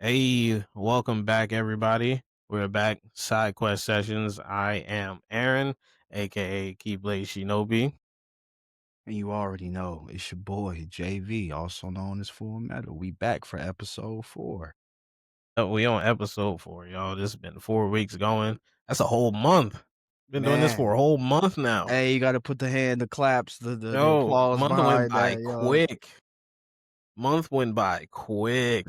Hey, welcome back, everybody. We're back, Side Quest Sessions. I am Aaron, aka Keyblade Shinobi. And you already know it's your boy JV, also known as Full Metal. We back for episode 4. We on episode 4, y'all. This has been 4 weeks going. That's a whole month. Been doing this for Man, a whole month now. hey, you gotta put the claps, the Yo, applause month went behind by that, yo. quick. Month went by quick.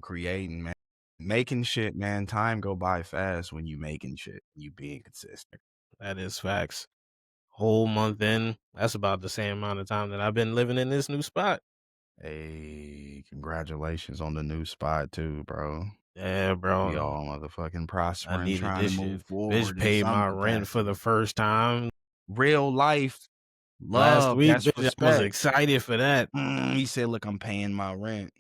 Creating, man. Making shit, man. Time go by fast when you making shit. You being consistent. That is facts. Whole month in. That's about the same amount of time that I've been living in this new spot. Hey, congratulations on the new spot too, bro. Yeah, We bro. all motherfucking I prospering, needed trying to this shit. move Bitch forward in paid some my rent for the capacity. first time Real life last love, week. that's Bitch, I was respect. excited for that. He said, "Look, I'm paying my rent.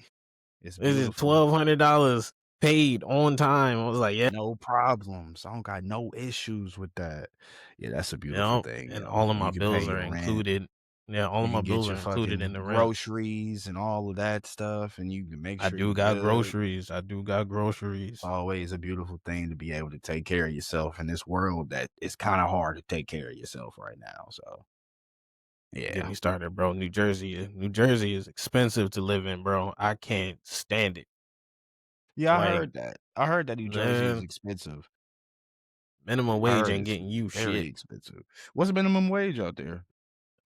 It's This is beautiful. $1,200 paid on time. I was like, yeah, No problems. I don't got no issues with that." Yeah, that's a you beautiful know, thing, and yo. all of When my you can pay bills are your rent, included. Yeah, all you of my can get bills are your included in fucking the rent. groceries and all of that stuff, and you can make I sure do you got good. groceries. I do got It's groceries. always a beautiful thing to be able to take care of yourself in this world that it's kind of hard to take care of yourself right now. So, Get yeah. me started, bro. New Jersey is expensive to live in, bro. I can't stand it. Yeah, I Like, heard that. I heard that New Jersey is man, expensive. minimum I wage heard ain't it's getting you very shit. expensive. What's the minimum wage out there?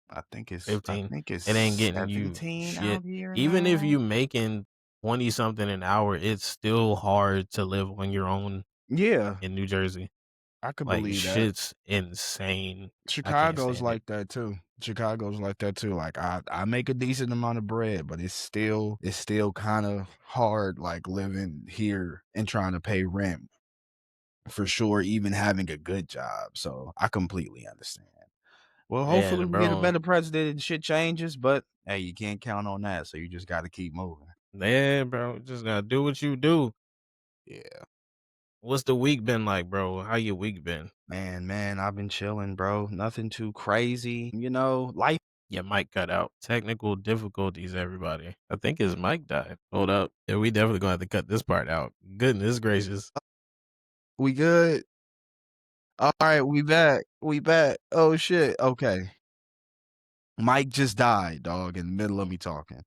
I 15. think It ain't it's getting you 17 shit. out here Even if now. you making 20 something an hour, it's still hard to live on your own Yeah, in New Jersey. I could Like believe that. shit's insane. I can't Chicago's stand it. like that too. Chicago's like that too. Like I make a decent amount of bread, but it's still kind of hard like living here and trying to pay rent for sure, even having a good job. So I completely understand. Well, hopefully And we get a bro, better president and shit changes, but hey, you can't count on that. So you just got to keep moving. yeah, bro, just gotta do what you do. Yeah. What's the week been like, bro? How your week been? Man, I've been chilling, bro. Nothing too crazy. Life. Your mic cut out. Technical difficulties, everybody. I think his mic died. Hold up. Yeah, we definitely gonna have to cut this part out. Goodness gracious. We good? All right, we back. We back. Oh shit. Okay. Mike just died, dog, in the middle of me talking.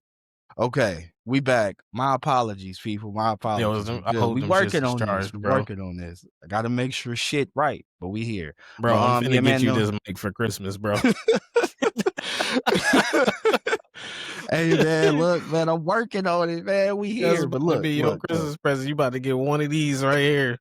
Okay, we back. My apologies, people. My Yo, apologies. We I good. hope We them shits working is on this. charged, We bro. working on this. I gotta make sure shit right, but we here. Bro, But I'm yeah, finna get man. you No. this mic for Christmas, bro. Hey man, look, man, I'm working on it, man. We That's here. But about to be your look. Christmas present. You about to get one of these right here.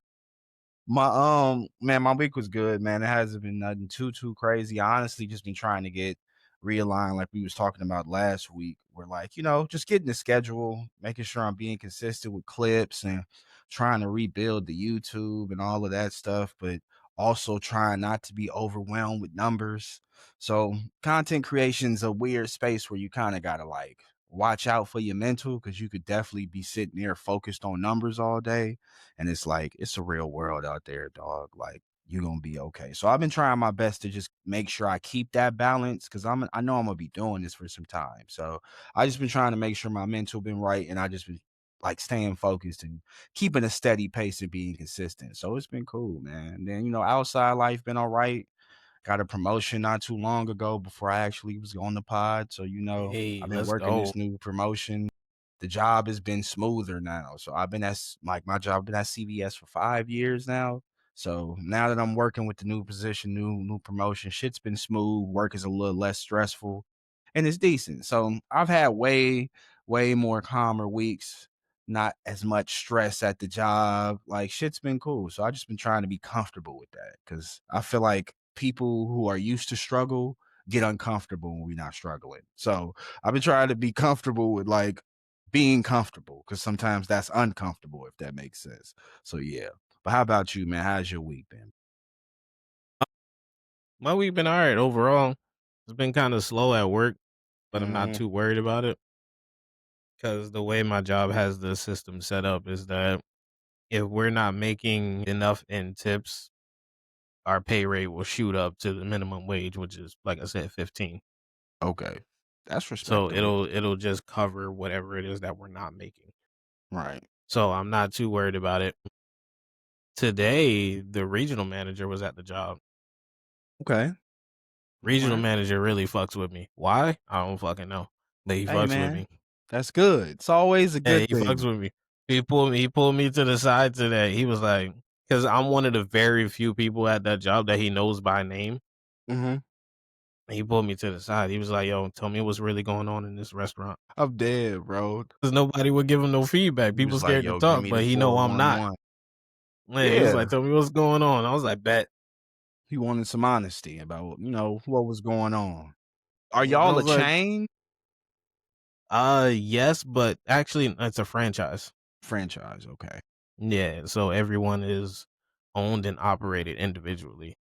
My man, my week was good, man. It hasn't been nothing too crazy. I honestly just been trying to get realigned like we was talking about last week. We're like, just getting the schedule, making sure I'm being consistent with clips and trying to rebuild the YouTube and all of that stuff, but also trying not to be overwhelmed with numbers. So content creation's a weird space where you kind of gotta like watch out for your mental because you could definitely be sitting there focused on numbers all day, and it's like it's a real world out there, dog. Like you're gonna be okay. So I've been trying my best to just make sure I keep that balance because I know I'm gonna be doing this for some time. So I just been trying to make sure my mental been right, and I just been like staying focused and keeping a steady pace and being consistent. So it's been cool, man. And then outside life been all right. Got a promotion not too long ago before I actually was on the pod. So Hey, I've been let's working go. this new promotion. The job has been smoother now. So I've been at like my job been at CVS for 5 years now. So now that I'm working with the new position, new promotion, shit's been smooth. Work is a little less stressful, and it's decent. So I've had way more calmer weeks. Not as much stress at the job. Like shit's been cool. So I just been trying to be comfortable with that because I feel like people who are used to struggle get uncomfortable when we're not struggling. So I've been trying to be comfortable with like being comfortable because sometimes that's uncomfortable if that makes sense. So yeah. But how about you, man? How's your week been? My week been all right overall. It's been kind of slow at work, but I'm not Mm-hmm. too worried about it because the way my job has the system set up is that if we're not making enough in tips, our pay rate will shoot up to the minimum wage, which is like I said, 15. Okay. That's So respectable. it'll just cover whatever it is that we're not making. Right. So I'm not too worried about it. Today, the regional manager was at the job. Okay. All Regional right. manager really fucks with me. Why? I don't fucking know. But he Hey, fucks with man, me. that's good. It's always a Yeah, good he fucks thing. with me. He pulled me to the side today. He was like, because I'm one of the very few people at that job that he knows by name. Mhm. He pulled me to the side. He was like, "Yo, tell me what's really going on in this restaurant." I'm dead, bro. Because nobody would give him no feedback. He People was like, scared to "Yo, give talk, me the but he know I'm not. 411." Man, he was like, Yeah. "Tell me what's going on." I was like, "Bet." He wanted some honesty about, what was going on. Are I y'all a was like, chain? yes, but actually, it's a franchise. Franchise, okay. Yeah, so everyone is owned and operated individually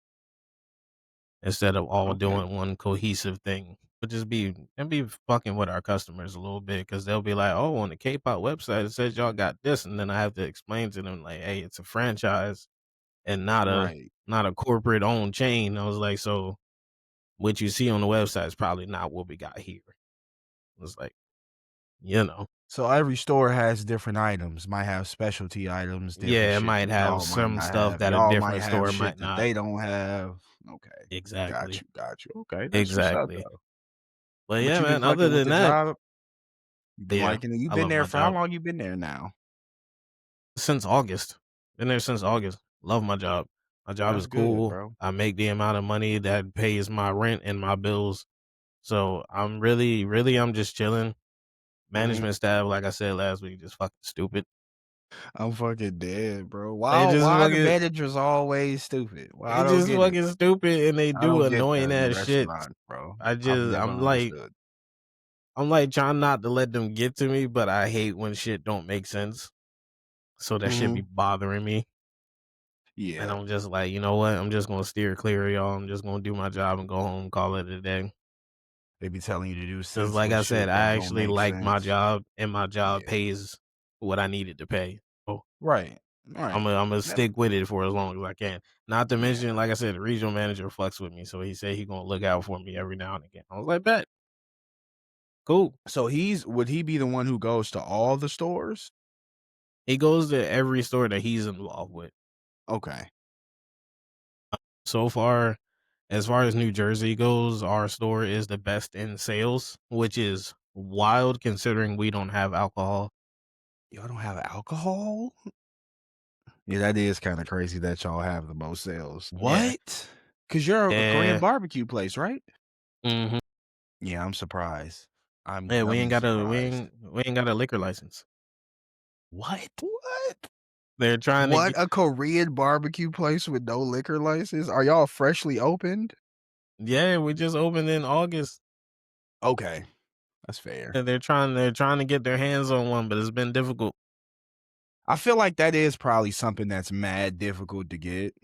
instead of all Okay. doing one cohesive thing. But just be and be fucking with our customers a little bit because they'll be like, "Oh, on the K-pop website it says y'all got this," and then I have to explain to them like, "Hey, it's a franchise and Right. not a corporate owned chain." I was like, "So what you see on the website is probably not what we got here." It's like, you know, So every store has different items, might have specialty items, different yeah, it shit might that have y'all might some not stuff have. that a Y'all might different have store shit might that not. they don't have. Okay. Got Exactly. you, got you. Okay, that's what's up, Exactly. though. But What yeah, you been man, other clicking with than the that, job? You been yeah, liking it? You I been love there my for how job. long you been there now? Since August. Been there since August. Love my job. My job is That's good, cool. bro. I make the amount of money that pays my rent and my bills. So I'm really I'm just chilling. Mhm. Management staff, like I said last week, just fucking stupid. I'm fucking dead, bro. They just Why the fucking managers always stupid? Well, I they don't just get it. fucking stupid and they I do don't get annoying that in ass shit. restaurants, bro. I've I'm never like understood. trying not to let them get to me, but I hate when shit don't make sense. So that shit be Mhm. bothering me. And Yeah. I'm just like, you know what? I'm just gonna steer clear of y'all. I'm just gonna do my job and go home, call it a day. They be telling you to do Cause like senseless I said, shit that I don't actually make like my sense. job and my job Yeah. pays what I needed to pay. So Right. Right. I'm gonna That stick with it for as long as I can. Not to yeah. mention, like I said, the regional manager fucks with me, so he said he gonna look out for me every now and again. I was like, bet, cool. So would he be the one who goes to all the stores? He goes to every store that he's involved with. Okay. So far, as far as New Jersey goes, our store is the best in sales, which is wild considering we don't have alcohol. Y'all don't have alcohol? Yeah, that is kinda crazy that y'all have the most sales. Yeah. What? Because 'Cause you're a Korean Yeah. barbecue place, right? Mhm. Yeah, I'm surprised. I'm Yeah, doubly surprised. we ain't got a liquor license. What? What? They're trying to What? get A Korean barbecue place with no liquor license? Are y'all freshly opened? yeah, we just opened in August, Okay, that's fair. and they're trying to get their hands on one, but it's been difficult. I feel like that is probably something that's mad difficult to get,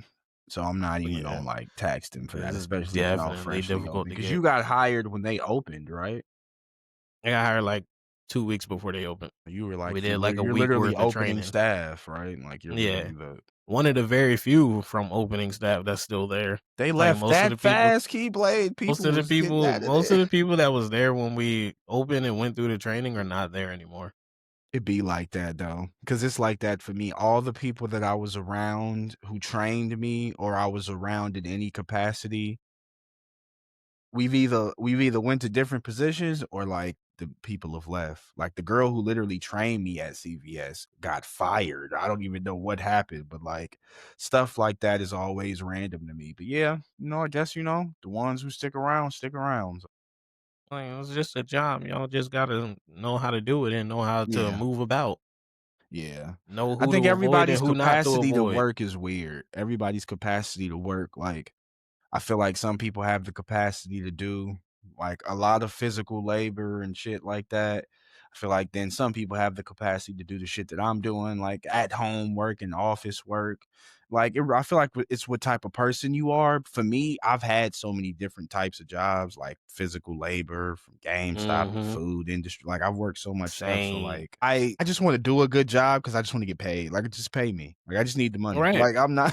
so I'm not But even yeah, gonna, like, tax them for that, it's especially if y'all definitely freshly difficult opened. to Because get. you got hired when they opened, right? I got hired like 2 weeks before they opened. You were We like did like a you're week literally worth of opening training. staff, right? Like, you're Yeah. literally the One of the very few from opening staff that's still there. they Like left that fast, Keyblade? People was getting out of most there. of the people that was there when we opened and went through the training are not there anymore. It be like that though, because it's like that for me. All the people that I was around who trained me or I was around in any capacity, we've either went to different positions or like the people have left. Like the girl who literally trained me at CVS got fired. I don't even know what happened, but like stuff like that is always random to me. But yeah, I guess the ones who stick around stick around. So, Like, it's just a job. Y'all just gotta know how to do it and know how to yeah. move about. Yeah. Know I who think to avoid and everybody's who not to capacity to avoid. work is weird. Everybody's capacity to work, like, I feel like some people have the capacity to do like a lot of physical labor and shit like that. I feel like then some people have the capacity to do the shit that I'm doing, like at home work and office work. I feel like it's what type of person you are. For me, I've had so many different types of jobs, like physical labor from GameStop to Mhm. food industry. Like I've worked so much stuff. So Same. like I just want to do a good job because I just want to get paid. Like just pay me. Like I just need the money. Right. Like I'm not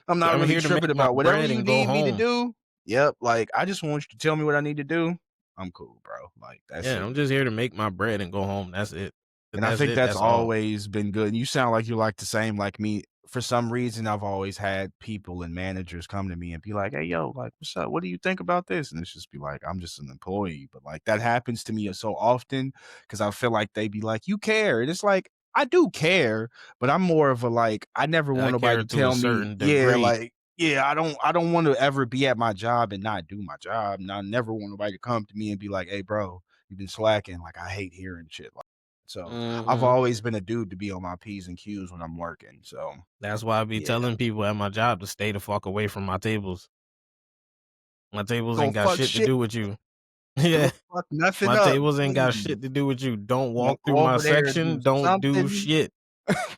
I'm not I'm really here to tripping make my about whatever bread you and go need me to home. do. Yep, like, I just want you to tell me what I need to do. I'm cool, bro. Like, that's Yeah, it. I'm just here to make my bread and go home. That's it. And And I that's think it, that's that's all. always been good. And you sound like you're like the same like me. For some reason, I've always had people and managers come to me and be like, "Hey, yo, like, what's up? What do you think about this?" And it's just be like, "I'm just an employee." But like that happens to me so often because I feel like they be like, "You care," and it's like I do care, but I'm more of a like I never want I nobody care to to a tell me, certain yeah, degree. like, yeah, I don't want to ever be at my job and not do my job, and I never want nobody to come to me and be like, "Hey, bro, you've been slacking." Like I hate hearing shit like. So I've Mhm. always been a dude to be on my P's and Q's when I'm working, so, That's why I be yeah. telling people at my job to stay the fuck away from my tables. My tables Don't ain't got fuck shit to shit, do with you. don't Yeah. fuck nothing My up, tables ain't got please. shit to do with you. Don't Gonna walk through go my over there and do section. Don't do something, shit.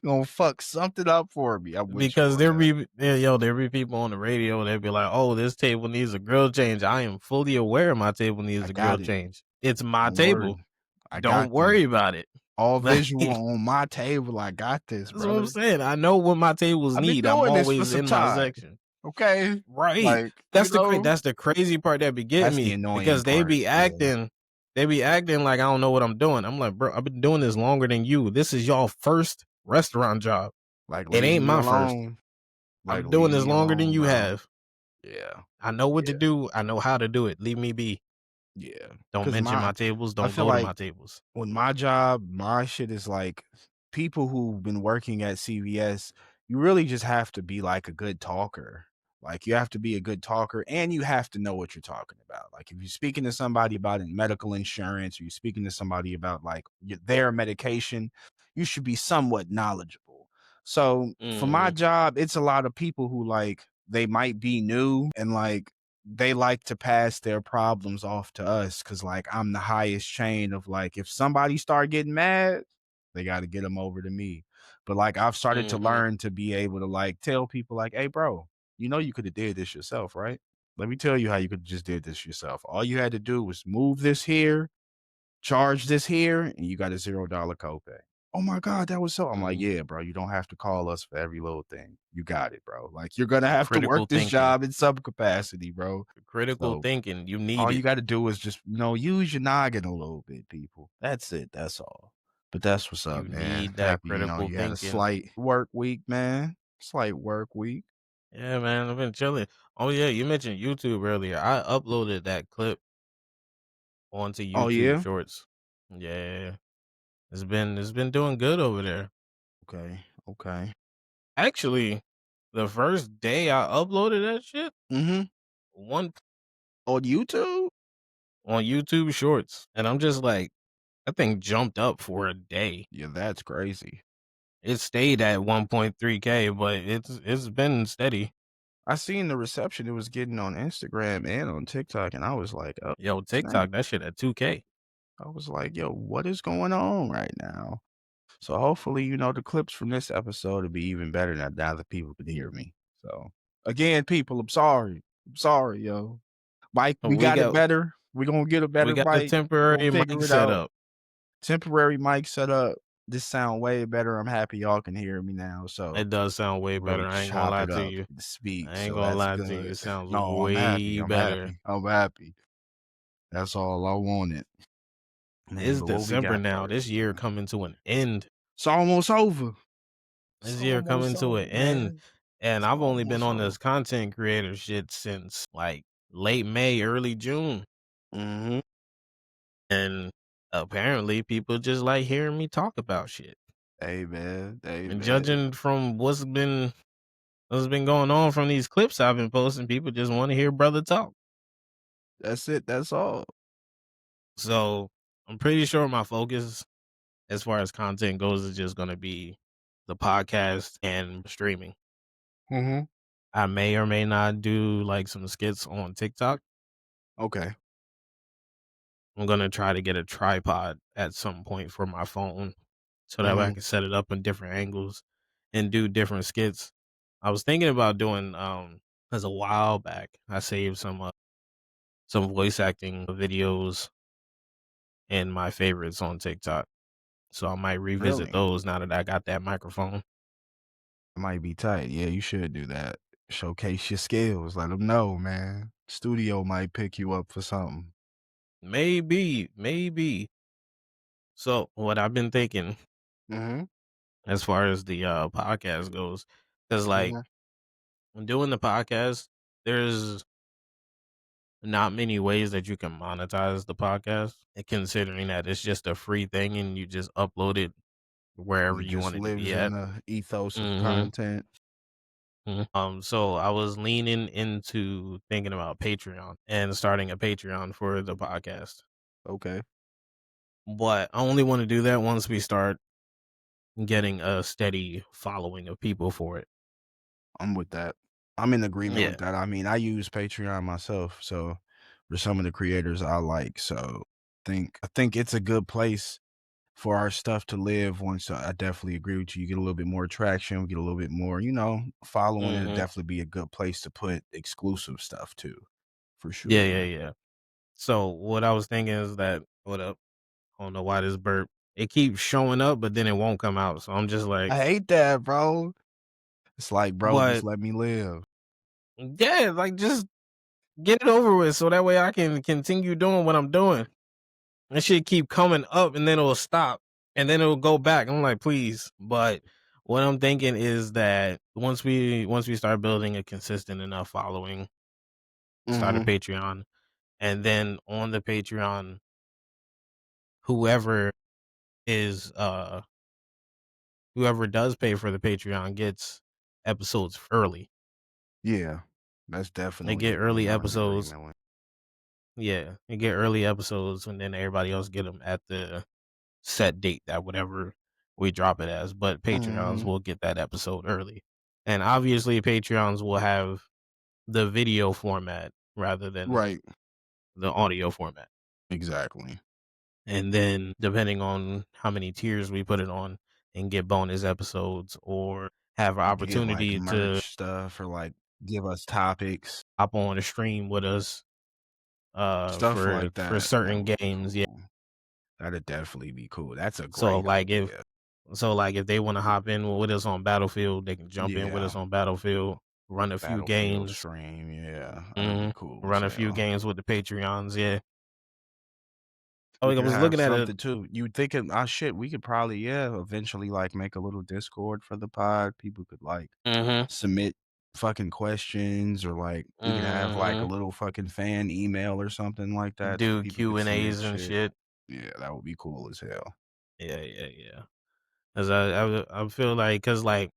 gonna fuck something up for me. I'm with you Because on that. there be people on the radio that be like, "Oh, this table needs a grill change." I am fully aware my table I needs a grill got it. change. It's my Don't worry. table. I Don't got this. worry about it. All Like, visual on my table. I got this, that's what I'm brother. saying. I know what my tables I've been need. I'm doing this for always some in my time, section. okay? Right. Like, you know, That's the crazy part that be getting that's the me annoying because part. Yeah. they be acting like I don't know what I'm doing. I'm like, bro, I've been doing this longer than you. This is y'all first restaurant job. Like, It leave ain't me my first. alone. Like, I'm doing leave this me longer than alone, you bro. have. Yeah. I know what to Yeah. do. I know how to do it. Leave me be. Yeah. Don't Cause mention my my tables. I Don't feel go to like my tables. with my job, my shit is like people who've been working at CVS, you really just have to be like a good talker. Like you have to be a good talker and you have to know what you're talking about. Like if you're speaking to somebody about medical insurance or you're speaking to somebody about like their medication, you should be somewhat knowledgeable. So for my Mhm. job, it's a lot of people who like they might be new and like they like to pass their problems off to us because like I'm the highest chain of like if somebody start getting mad, they got to get them over to me. But like I've started to Mhm. learn to be able to like tell people like, hey, bro, you know you could have did this yourself, right? Let me tell you how you could just did this yourself. All you had to do was move this here, charge this here, and you got a $0 copay. Oh my God, that was so. I'm like, Mhm. yeah, bro, you don't have to call us for every little thing. You got it, bro. Like, you're going to have to work Critical this thinking. job in some capacity, bro. Critical So thinking. You need all you it. got to do is just, use your noggin a little bit, people. That's it. That's all. But that's what's up, You man. need that Happy, critical you had a thinking. slight work week, man. Slight work week. Yeah, man. I've been chilling. Oh yeah, you mentioned YouTube earlier. I uploaded that clip onto Oh, YouTube yeah? Shorts. Yeah. It's been doing good over there. Okay. Okay. Actually, the first day I uploaded that shit, Mm-hmm. one On YouTube? on YouTube Shorts, and I'm just like, that thing jumped up for a day. Yeah, that's crazy. It stayed at 1.3K, but it's been steady. I seen the reception it was getting on Instagram and on TikTok, and I was like, "Oh, Yo, snap." TikTok, that shit at 2K. I was like, "Yo, what is going on right now?" So hopefully, the clips from this episode will be even better now that people can hear me. So again, people, I'm sorry. I'm sorry, yo. Mike, we We got it got better. We're gonna get a we better got the mic. We're gonna temporary figure mic it set out. up. Temporary mic set up. This sound way better. I'm happy y'all can hear me now. So It does sound way better. really I ain't gonna chop lie it to up you. and speak. I ain't So gonna that's lie to you. good. It sounds No, I'm happy. way I'm better. happy. I'm happy. That's all I wanted. Man, It's but what we December got now. This first, year man? coming to an end. It's almost over. It's This year coming almost to an over, end. man. And It's I've only been almost on over. this content creator shit since like late May, early June. Mhm. And apparently people just like hearing me talk about shit. Amen. And Amen. judging from what's been going on from these clips I've been posting, people just want to hear brother talk. That's it. That's all. So I'm pretty sure my focus as far as content goes is just gonna be the podcast and streaming. Mhm. I may or may not do like some skits on TikTok. Okay. I'm gonna try to get a tripod at some point for my phone so that way I Mhm. can set it up in different angles and do different skits. I was thinking about doing as a while back I saved some voice acting videos and my favorites on TikTok. So I might revisit Really? those now that I got that microphone. It might be tight. Yeah, you should do that. Showcase your skills. Let them know, man. Studio might pick you up for something. Maybe, maybe. So what I've been thinking Mhm, as far as the podcast goes, because like mhm. when doing the podcast, there's not many ways that you can monetize the podcast, and considering that it's just a free thing and you just upload it wherever It you just want it to lives be in at. the ethos of hmm content. So I was leaning into thinking about Patreon and starting a Patreon for the podcast. Okay, But I only want to do that once we start getting a steady following of people for it. I'm with that. I'm in agreement Yeah. with that. I mean, I use Patreon myself, so for some of the creators I like, so I think it's a good place for our stuff to live. Once I definitely agree with you. You get a little bit more traction, we get a little bit more, following. It'd hmm definitely be a good place to put exclusive stuff too, for Yeah, yeah, sure. yeah. So what I was thinking is that what up? I don't know why this burp. It keeps showing up, but then it won't come out. So I'm just like, I hate that, bro. It's like, bro, just but let me live. yeah, like just get it over with, so that way I can continue doing what I'm doing. That shit keep coming up, and then it'll stop, and then it'll go back. I'm like, please. But what I'm thinking is that once we start building a consistent enough following, start a Mhm. Patreon, and then on the Patreon, whoever is whoever does pay for the Patreon gets episodes early. Yeah. That's They definitely get something early I'm in episodes. agreement with. Yeah, they get early episodes, and then everybody else get them at the set date that whatever we drop it as. But Patreons Mhm. will get that episode early, and obviously Patreons will have the video format rather than Right. the audio format. Exactly. And then depending on how many tiers we put it on, and get bonus episodes or have an You could get like opportunity to merch stuff or like give us topics, hop on a stream with us stuff for like that. That certain would be games. Yeah. cool. That'd definitely be cool. That's a So great like if idea. they want to hop in with us on Battlefield, they can jump in with us Yeah. on Battlefield, run a few Battlefield games, stream. Yeah. That'd be hmm cool as run a few hell. games with the Patreons. Yeah. Oh, We like I could was have looking at it. something too. You thinking, shit, we could probably, yeah, eventually like make a little Discord for the pod. People could like hmm submit fucking questions or like we could have like a hmm little fucking fan email or something like that so Do people could Q&As submit and shit. shit. Yeah, that would be cool as hell. Yeah, yeah, yeah. Cause I feel like, cause like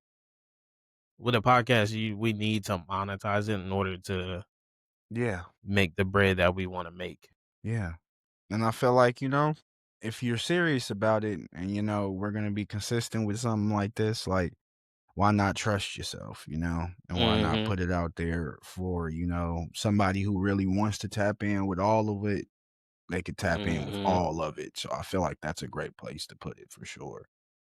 with a podcast, we need to monetize it in order to Yeah, make the bread that we want to make. yeah. And I feel like, if you're serious about it and we're gonna be consistent with something like this, like why not trust yourself, and why not hmm put it out there for, somebody who really wants to tap in with all of it, they could tap in with hmm all of it. So I feel like that's a great place to put it for sure.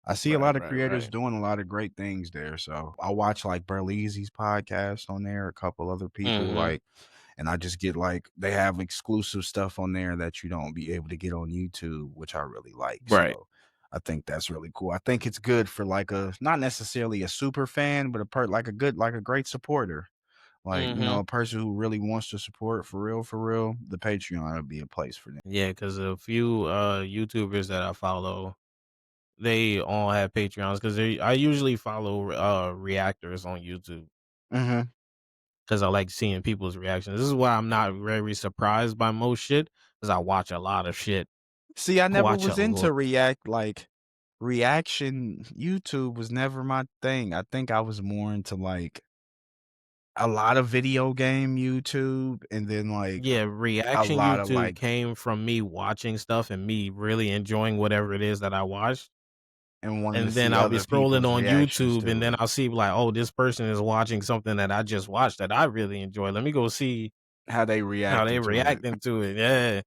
I see a Right, lot of right, creators right. doing a lot of great things there. So I watch like Burleezy's podcast on there, a couple other people hmm like, and I just get like they have exclusive stuff on there that you don't be able to get on YouTube, which I really like. Right. So I think that's really cool. I think it's good for like a not necessarily a super fan, but like a good like a great supporter. Like, hmm a person who really wants to support for real, the Patreon would be a place for them. Yeah, because a few YouTubers that I follow, they all have Patreons because I usually follow reactors on YouTube Mhm. because I like seeing people's reactions. This is why I'm not very surprised by most shit because I watch a lot of shit. See, I I never watch a was lot. into reaction YouTube was never my thing. I think I was more into like a lot of video game YouTube and then like Yeah, a reaction lot of YouTube like came from me watching stuff and me really enjoying whatever it is that I watched. and wanting to And then see I'll be other scrolling people's on reactions YouTube and to then it. I'll see like, oh, this person is watching something that I just watched that I really enjoy. Let me go see How they how they reacting to it. reacting to it. Yeah.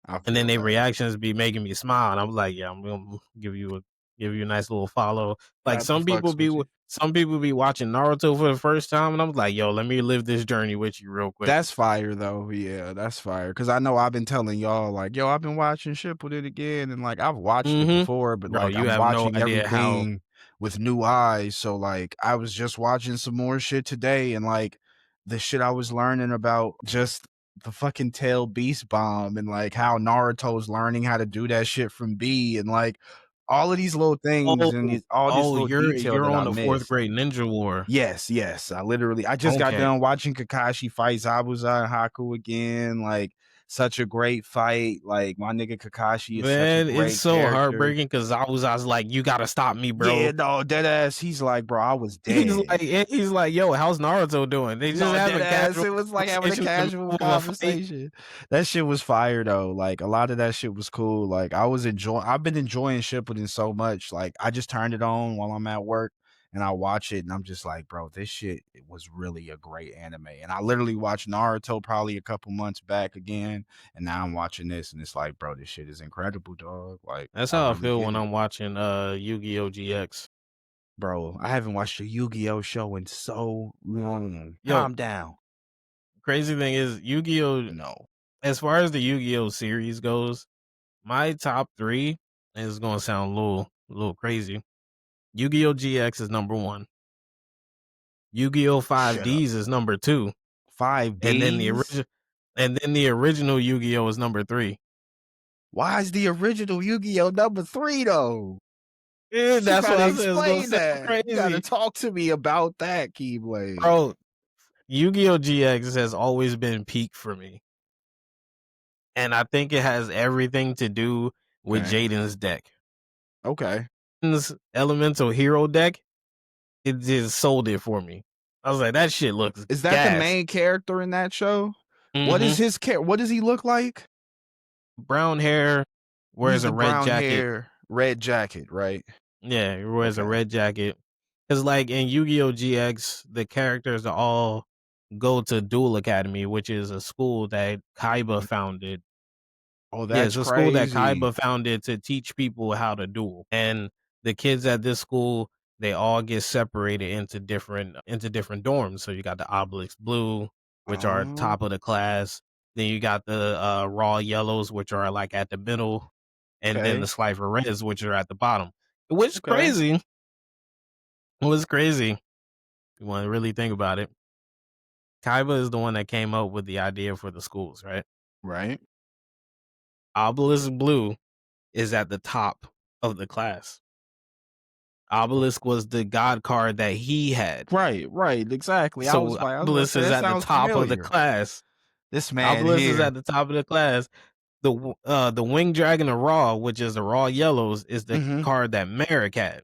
I And then feel their that. reactions be making me smile. And I'm like, yeah, I'm gonna give you a nice little follow. Like I fucks with you. some people be watching Naruto for the first time, and I'm like, yo, let me live this journey with you real quick. That's fire though. Yeah, that's fire. Cause I know I've been telling y'all like, yo, I've been watching shit with it again. And like I've watched it Mm-hmm. before, but Bro, like you I'm have no watching idea how. everything with new eyes. So like I was just watching some more shit today and like the shit I was learning about just the fucking tail beast bomb and like how Naruto's learning how to do that shit from B and like all of these little things and Oh, all this oh, little detail you're that on I the 4th missed. grade Ninja War. Yes, yes. I just got Okay. done watching Kakashi fight Zabuza and Haku again. Like such a great fight. Like my nigga Kakashi is such a Man, it's great so character. heartbreaking because I was like, "You gotta stop me, Yeah, bro." no, dead ass. He's like, bro, I was He's dead. he's like, "Yo, how's Naruto doing?" They just No, dead having ass. casual It was like having a conversation in the casual middle of a fight. conversation. That shit was fire though. Like a lot of that shit was cool. Like I've been enjoying Shippuden so much. Like I just turned it on while I'm at work and I watch it and I'm just like, bro, this shit it was really a great anime. And I literally watched Naruto probably a couple months back again. And now I'm watching this and it's like, bro, this shit is incredible, dog. Like That's I how I really feel get when it. I'm watching Yu-Gi-Oh! GX. Bro, I haven't watched a Yu-Gi-Oh show in so long. Yo, Calm down. crazy thing is Yu-Gi-Oh! No. As far as the Yu-Gi-Oh! Series goes, my top 3 is gonna sound a little crazy. Yu-Gi-Oh! GX is number 1. Yu-Gi-Oh! Shut up. 5Ds is number 2, Five and then the Ds? original and then the original Yu-Gi-Oh! Is number 3. Why is the original Yu-Gi-Oh! Number 3 though? You That's gotta why I said it's gonna explain sound that. You gotta crazy. talk to me about that, Keyblade. Bro, Yu-Gi-Oh! GX has always been peak for me, and I think it has everything to do with Okay. Jaden's deck. Okay. Jaden's Elemental Hero deck, it just sold it for me. I was like, "That shit looks Is that the gas." main character in that show? What is Mhm. his what does he look like? Brown hair, He's wears a the red brown jacket. hair, red jacket, right? Yeah, he wears a Okay. red jacket. Cause like in Yu-Gi-Oh! GX, the characters all go to Duel Academy, which is a school that Kaiba Mm. founded. Oh, Yeah, that's it's a school that crazy. Kaiba founded to teach people how to duel. And the kids at this school, they all get separated into different dorms. So you got the Obelisk Blue, which are Oh, top of the class. Then you got the Raw Yellows, which are like at the middle, and then the okay. Slifer Reds, which are at the bottom. Which is Okay. crazy. It was crazy. If you want to really think about it. Kaiba is the one that came up with the idea for the schools, right? Right. Obelisk Blue is at the top of the class. Obelisk was the god card that he had. Right, right, exactly. So I was about to Obelisk say is that at the sounds top of the familiar. class. This man Obelisk is here. at the top of the class. The Winged Dragon of Raw, which is the Raw Yellows, is the Mhm. card that Merrick had.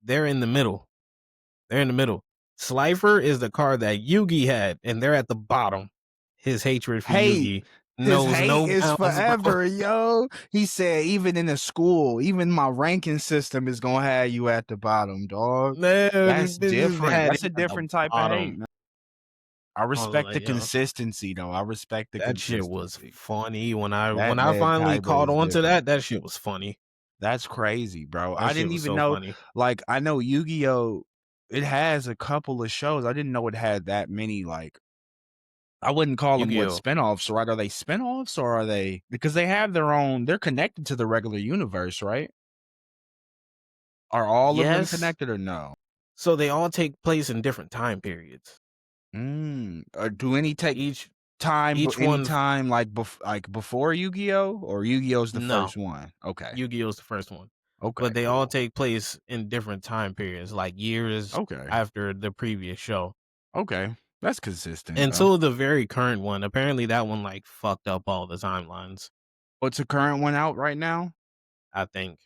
They're in the middle. They're in the middle. Slifer is the card that Yugi had, and they're at the bottom. His hatred for Hate. Yugi His knows hate no is bounds, bro. forever, yo. He said, even in the school, even my ranking system is gonna have you at the bottom, dog. Man, That's bitches different. had That's him a at the different type of hate, bottom. man. I I was respect like, the yo, consistency, though. I respect the that shit was consistency. funny. When I That when I man finally Kaiba caught is on to different. that shit was funny. That's crazy, bro. That I shit didn't was even so know. funny. Like, I know Yu-Gi-Oh! It has a couple of shows. I didn't know it had that many. Like, I wouldn't call them what Yu-Gi-Oh! spinoffs, right? Are they spinoffs or are they because they have their own? They're connected to the regular universe, right? Are all of them Yes. connected or no? So they all take place in different time periods. Do any take Each time, each any one time like before Yu-Gi-Oh or Yu-Gi-Oh's the no. first one? Okay, Yu-Gi-Oh! Is the first one. okay, But they all cool. take place in different time periods, like years Okay, after the previous show. okay, that's consistent though. Until the very current one. Apparently that one like fucked up all the timelines, What's the current one out right now? I think.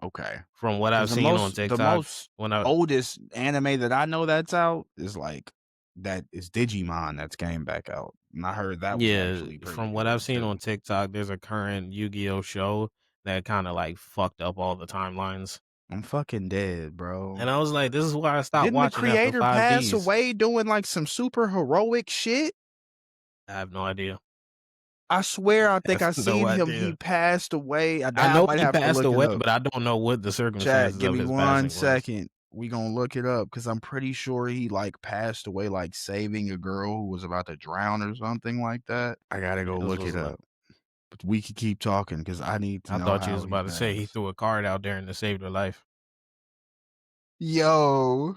Okay, From what because I've seen on the TikTok most when I oldest anime that I know that's out is like that is Digimon that's came back out, and I heard that was yeah, actually pretty from what I've good seen too. on TikTok, there's a current Yu-Gi-Oh show that kind of like fucked up all the timelines. I'm fucking dead, bro. And I was like, this is why I stopped Didn't the watching after creator pass 5Ds. away doing like some super heroic shit? I have no idea. I swear, I I think have I no seen him. He idea. passed away. I I know might he have to passed look it away, up. but I don't know what the Chat, circumstances give of me his 1 second. passing was. We gonna look it up because I'm pretty sure he like passed away like saving a girl who was about to drown or something like that. I gotta go This look was it a up. But we could keep talking because I need to I know thought you was how he about to say he passed. threw a card out there and it saved her life. Yo,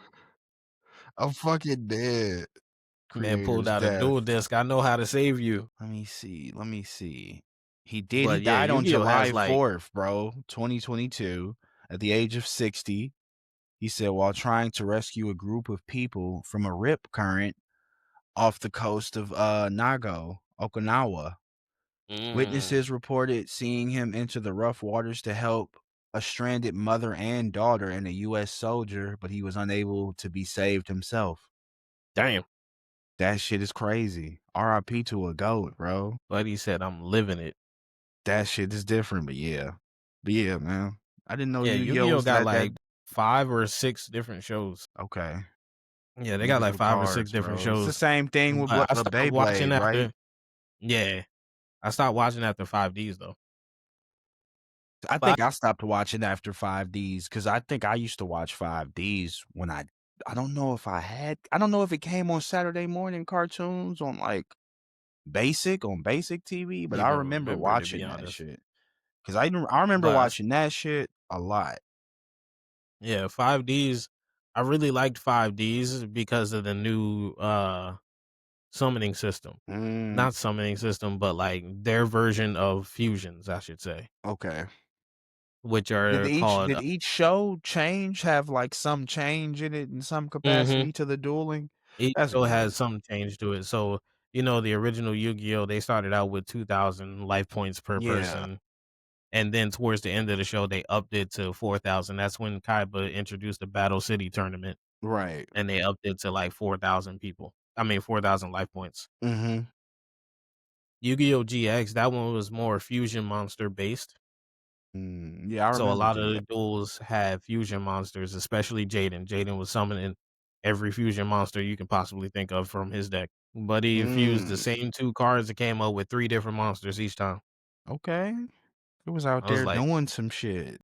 I'm fucking dead. Man pulled creator's out a dual death. disc. I know how to save you. Let me see. Let me see. He did. He But yeah, died on Yu-Gi-Oh has July like 4th, bro, 2022, at the age of 60. He said while trying to rescue a group of people from a rip current off the coast of Nago, Okinawa. mm, Witnesses reported seeing him enter the rough waters to help a stranded mother and daughter and a U.S. soldier, but he was unable to be saved himself. damn. That shit is crazy. RIP to a goat, bro. But he said I'm living it. That shit is different, but yeah. But yeah, man. I didn't know Yeah, Yu-Gi-Oh Yu-Gi-Oh was got that like 5 or 6 different shows. okay. Yeah, they got Niggas like with 5 or 6 cards, different bro. It's the shows. same thing with But I stopped watching Beyblade, right? after. Yeah, I stopped watching after 5Ds though. I But think I stopped watching after 5Ds because I think I used to watch 5Ds when I don't know if I don't know if it came on Saturday morning cartoons on like basic TV, I but don't I even remember remember to be watching that honest. shit. Cause I remember But watching that shit a lot. yeah, 5Ds. I really liked 5Ds because of the new summoning system. Mm, Not summoning system, but like their version of fusions, I should say, okay. which are called Did each show have like some change in it in some mhm. capacity to the dueling? Each That's show good. has some change to it. So, you know, the original Yu-Gi-Oh, they started out with 2,000 life points per Yeah, person. And then towards the end of the show, they upped it to 4,000. That's when Kaiba introduced the Battle City tournament, right. and they upped it to like 4,000 people. I mean, 4,000 life points. Mhm. Yu-Gi-Oh! GX, that one was more fusion monster based. Mm, yeah, I So a remember lot of GX. the duels had fusion monsters, especially Jaden. Jaden was summoning every fusion monster you can possibly think of from his deck. But he infused the Mm, same 2 cards that came up with 3 different monsters each time. okay. It was out I was there like, doing some shit.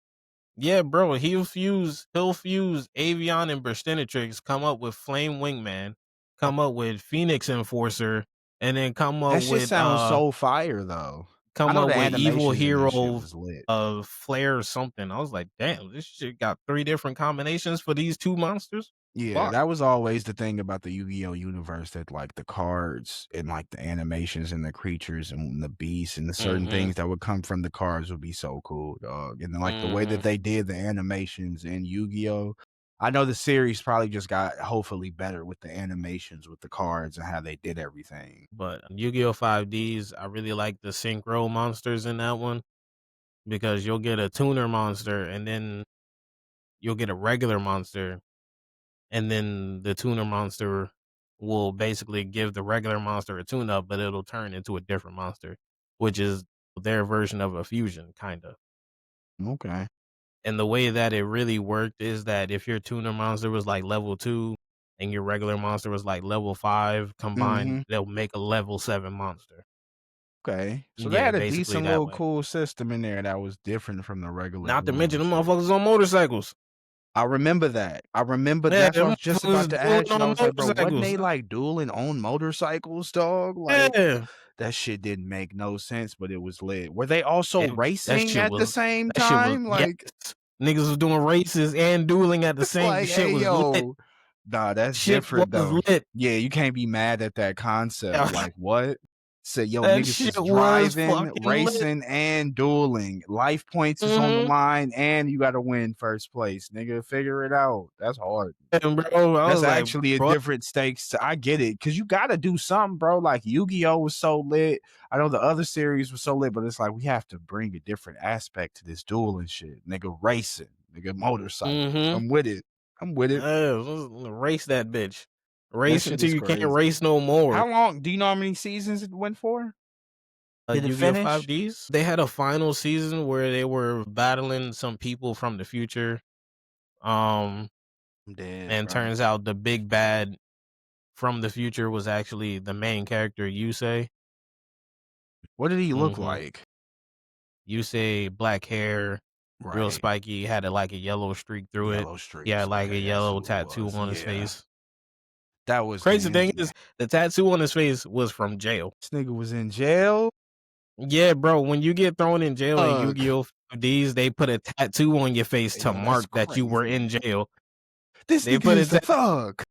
yeah, bro, he'll fuse Avion and Burstinatrix, come up with Flame Wingman, Oh, come up with Phoenix Enforcer, and then that shit sounds so fire though. I come know up the with Evil animations in that shit Hero was lit. of Flare or something. I was like, damn, this shit got 3 different combinations for these 2 monsters? Yeah, Fuck. that was always the thing about the Yu-Gi-Oh universe that like the cards and like the animations and the creatures and the beasts and the certain Mhm, things that would come from the cards would be so cool, dog. And then like the way that mhm. they did the animations in Yu-Gi-Oh. I know the series probably just got hopefully better with the animations with the cards and how they did everything. But Yu-Gi-Oh! 5Ds, I really like the synchro monsters in that one because you'll get a tuner monster and then you'll get a regular monster, and then the tuner monster will basically give the regular monster a tune up, but it'll turn into a different monster, which is their version of a fusion, kind of. Okay. And the way that it really worked is that if your tuner monster was like level 2 and your regular monster was like level 5 combined, Mhm. they'll make a level 7 monster. Okay. So they Yeah, had a basically decent that little way. cool system in there that was different from the regular Not to mention dueling them shit. motherfuckers on motorcycles. I remember that. I remember Yeah, that's what I them was just about motherfuckers to dueling ask you. I on was like, bro, wasn't motorcycles. they like dueling on motorcycles, dog? Like Yeah. that shit didn't make no sense, but it was lit. Were they also It that racing shit at the was same that shit was time? yes. Like Niggas was doing races and dueling at the it's same like, shit hey was lit. yo. Nah, that's Shit different was though. lit. Yeah, you can't be mad at that concept. Like what? Say, yo, That niggas shit is was driving, fucking lit. racing, and dueling. Life points is on the Mhm. line, and you gotta win first place. Nigga, figure it out. That's hard. And bro, I That's was like, actually a "What?" different stakes. I get it because you got to do something, bro. Like Yu-Gi-Oh was so lit. I know the other series was so lit, but it's like we have to bring a different aspect to this duel and shit. Nigga racing, nigga motorcycles. Mhm. I'm with it. I'm with it. Let's race that bitch. That Race shit until is you can't crazy. race no more. How long? Do you know how many seasons it went for? Did it Yu-Gi-Oh! finish? 5Ds, they had a final season where they were battling some people from the future. Um, I'm dead, and bro. turns out the big bad from the future was actually the main character, Yusei. What did he look Mhm. like? Yusei, black hair, real Right. spiky, had like a yellow streak through it. Yellow He had streaks. like a Okay, that's yellow who it tattoo was. on his Yeah. face. That was the Crazy thing engine. is, the tattoo on his face was from jail. This nigga was in jail. Yeah, bro, when you get thrown in jail in Ugh. Yu-Gi-Oh! These, they put a tattoo on your face to Yo, that's mark that you were in crazy. jail. This They nigga put is it the that thug.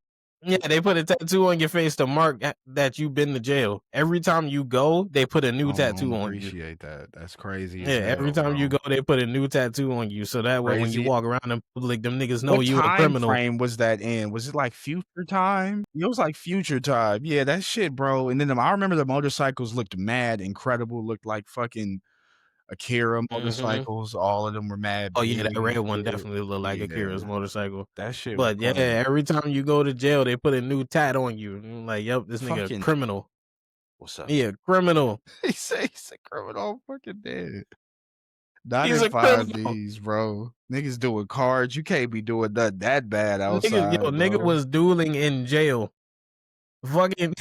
Yeah, they put a tattoo on your face to mark that you've been to jail. Every time you go, they put a new I don't tattoo on you. appreciate that. That's crazy as Yeah, every hell, time you bro. go, they put a new tattoo on you, so that way when you Crazy. walk around in public, them niggas know What you a time criminal. frame was that in? Was it like future time? It was like future time. Yeah, that shit, bro. And then I remember the motorcycles looked mad incredible, looked like fucking Akira Mhm. motorcycles. All of them were mad Oh, yeah, that big red and one shit. definitely looked like Yeah, Akira's motorcycle. that shit was But, yeah, crazy. every time you go to jail, they put a new tat on you. And I'm like, "Yep, this nigga a Fucking criminal. what's up? He a criminal. He said criminal fucking dead. Not He's in a five criminal." Ds, bro. Niggas doing cards. You can't be doing nothing that bad outside, Nigga bro. was dueling in jail. Fucking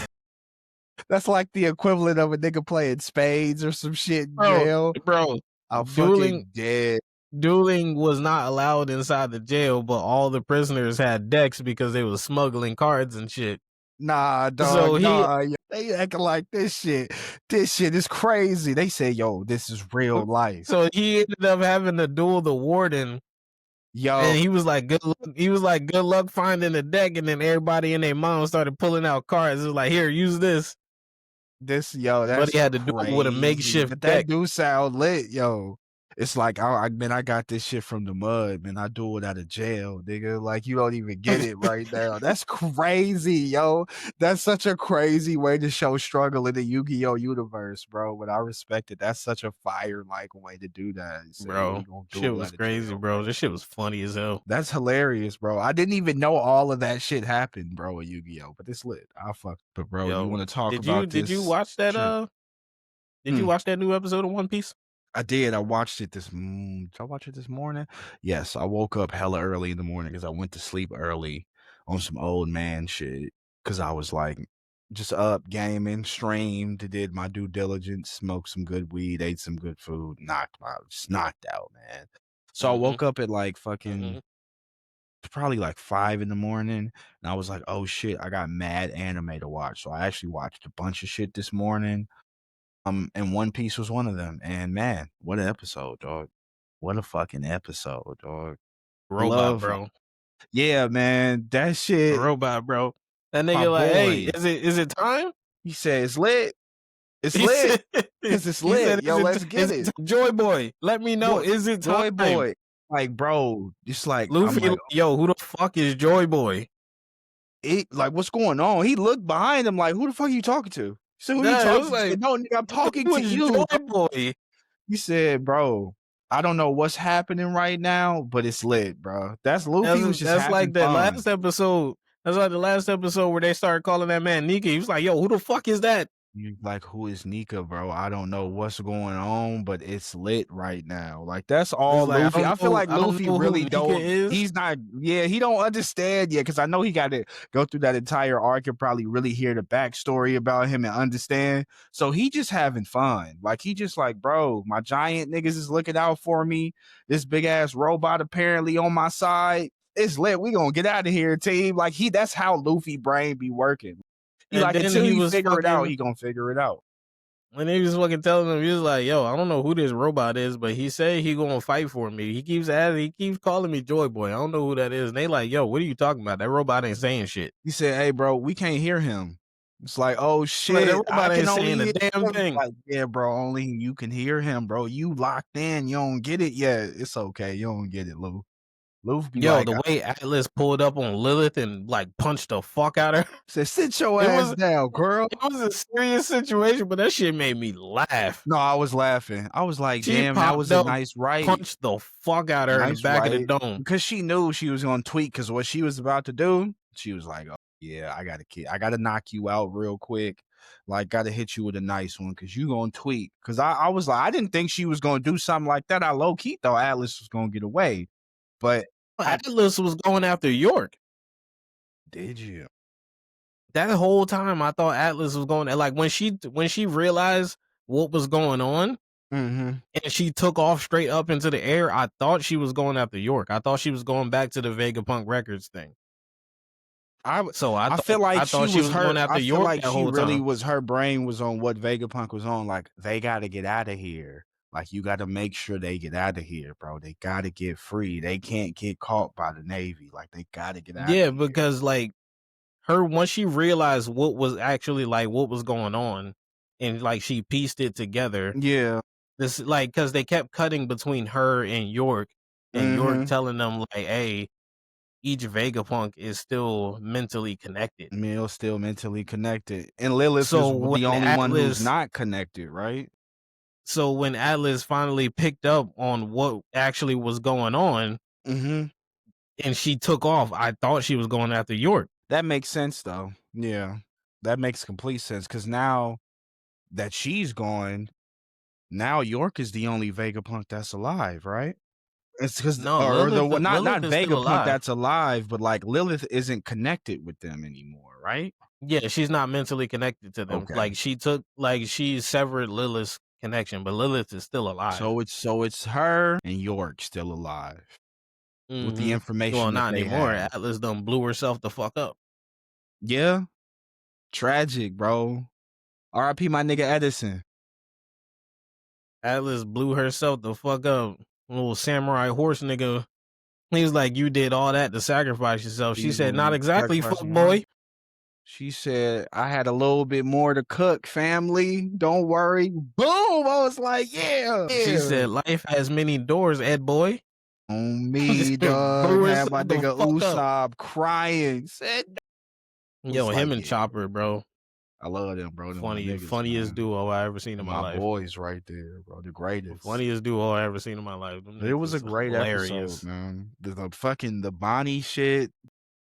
That's like the equivalent of a nigga playing spades or some shit in bro, jail. bro, I'm dueling fucking dead. dueling was not allowed inside the jail, but all the prisoners had decks because they was smuggling cards and shit. Nah, So dog, he nah, they acting like this shit is crazy. They say, "Yo, this is real life." so he ended up having to duel the warden, and Yo, he was like, "Good luck." He was like, "Good luck finding the deck," and then everybody and their mom started pulling out cards. It was like, "Here, use this," but that's he had to do it with a crazy. makeshift But that deck, do sound lit, yo. It's like I got this shit from the mud, man. I do it out of jail, nigga. Like you don't even get it right now. That's crazy, yo. That's such a crazy way to show struggle in the Yu-Gi-Oh universe, bro. But I respect it. That's such a fire like way to do that. You say, yo, we bro. gonna Shit duel was out of crazy, jail, bro. bro. This shit was funny as hell. That's hilarious, bro. I didn't even know all of that shit happened, bro, in Yu-Gi-Oh! But it's lit. I fuck. But bro, you Yo, want to talk about did you this? watch that? Sure. Did you Hmm. watch that new episode of One Piece? I did. I watched it did I watch it this morning? Yes, I woke up hella early in the morning because I went to sleep early on some old man shit. Because I was like, just up gaming, streamed, did my due diligence, smoked some good weed, ate some good food, knocked out, just knocked out, man. So I Mhm, woke up at like fucking mhm. probably like 5 in the morning, and I was like, oh shit, I got mad anime to watch. So I actually watched a bunch of shit this morning. And One Piece was one of them. And man, what an episode, dog. What a fucking episode, dog. Robot, Love bro. yeah, man. That shit, Robot, bro. That my nigga like, "Hey, boy. is it time?" He said it's lit. It's He lit. said Cause it's he said, lit. Yo, let's get is it it. Joy Boy, let me know, Joy is it Joy time?" Boy. Like, bro, it's like I'm Luffy, like, like, "Yo, who the fuck is Joy Boy?" like, what's going on? He looked behind him like, who the fuck are you talking to? He said, who you Yeah, it was talking to? He like, said, no, nigga, I'm talking "Who to is you, bro. Joy Boy?" He said, bro, I don't know what's happening right now, but it's lit, bro. That's Luffy was just That's having like that fun. last episode. That's like the last episode where they started calling that man Nika. He was like, "Yo, who the fuck is that?" You like, who is Nika, bro? I don't know what's going on, but it's lit right now. Like that's It's all like, Luffy. I feel like I don't Luffy know who really Nika don't. is. He's not. Yeah, he don't understand yet because I know he got to go through that entire arc and probably really hear the backstory about him and understand. So he just having fun. Like he just like, bro, my giant niggas is looking out for me. This big ass robot apparently on my side. It's lit. We gonna get out of here, team. Like that's how Luffy brain be working. He And like then until he he was figure it out, fucking he gonna figure it out. when he was fucking telling him, he was like, "Yo, I don't know who this robot is, but he said he gonna fight for me. He keeps calling me Joy Boy. I don't know who that is." And they like, "Yo, what are you talking about? That robot ain't saying shit. He said, "Hey, bro, we can't hear him." It's like, "Oh Like that shit, I robot can ain't only saying a hear damn him." thing." Like, yeah, bro, only you can hear him, bro. You locked in. You don't get it yet. It's okay. You don't get it, Lou. Lou be Yo, like, the way Atlas pulled up on Lilith and like punched the fuck out of her. said, "Sit your It ass was down, girl." it was a serious situation, but that shit made me laugh. No, I was laughing. I was like, She "Damn, that popped was a up, nice right, punched the fuck out of her in the nice back of the right," dome. because she knew she was gonna tweak. Because what she was about to do, she was like, "Oh yeah, I gotta knock you out real quick." Like, gotta hit you with a nice one because you gonna tweak. Because I was like, I didn't think she was gonna do something like that. I low key thought Atlas was gonna get away, but I Atlas was going after York. did you? That whole time I thought Atlas was going like when she realized what was going on Mm-hmm. and she took off straight up into the air, I thought she was going after York. I thought she was going back to the Vegapunk Records thing. So I feel like I she thought she was was going her. after I feel York like that she whole really time. was. Her brain was on what Vegapunk was on. Like they got to get out of here. Like you got to make sure they get out of here, bro. They got to get free. They can't get caught by the Navy. Like they got to get out of Yeah, here. because like her once she realized what was actually like what was going on, and like she pieced it together. Yeah. This like because they kept cutting between her and York Mhm. telling them like, "Hey, each Vegapunk is still mentally connected." Emil still mentally connected, and Lilith is So the when only one who's Atlas not connected, right? so when Atlas finally picked up on what actually was going on Mhm. and she took off, I thought she was going after York. That makes sense though. Yeah. That makes complete sense because now that she's gone, now York is the only Vegapunk that's alive, right? It's because No, or the one not Lilith is still Vegapunk alive. that's alive, but like Lilith isn't connected with them anymore, right? Yeah, she's not mentally connected to them. Okay. Like she severed Lilith's connection, but Lilith is still alive. So it's her and York still alive with the Well, information that not they anymore. have. Atlas done blew herself the fuck up. Yeah, tragic, bro. R.I.P. my nigga Edison. Atlas blew herself the fuck up. Little samurai horse nigga. He was like, "You did all that to sacrifice yourself." She These said, "Not little exactly, fuck sacrifice boy." She said, I had a little bit more to cook, family. Don't worry. Boom. I was like, yeah. She Yeah. said, "Life has many doors, Ed boy." On Just me, dog. blew Had my herself the nigga fuck up. Usopp crying. Said, I Yo, was him like, and yeah, Chopper, bro. I love them, bro. Them my niggas, Funniest man. duo I ever seen in my My life. boys right there, bro. The greatest. Funniest duo I ever seen in my life. Them It niggas was a is great episode, hilarious. man. The fucking the Bonnie shit.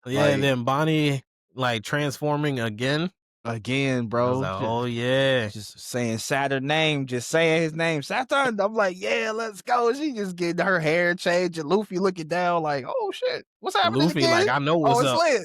Yeah, and Like, then Bonnie like transforming again. again, I was bro. like, oh yeah. Just saying Saturn name, just saying his name, Saturn. I'm like, yeah, let's go. She just getting her hair changed, and Luffy looking down, like, oh shit, what's happening Luffy, again? like, I know Oh, what's it's up. lit.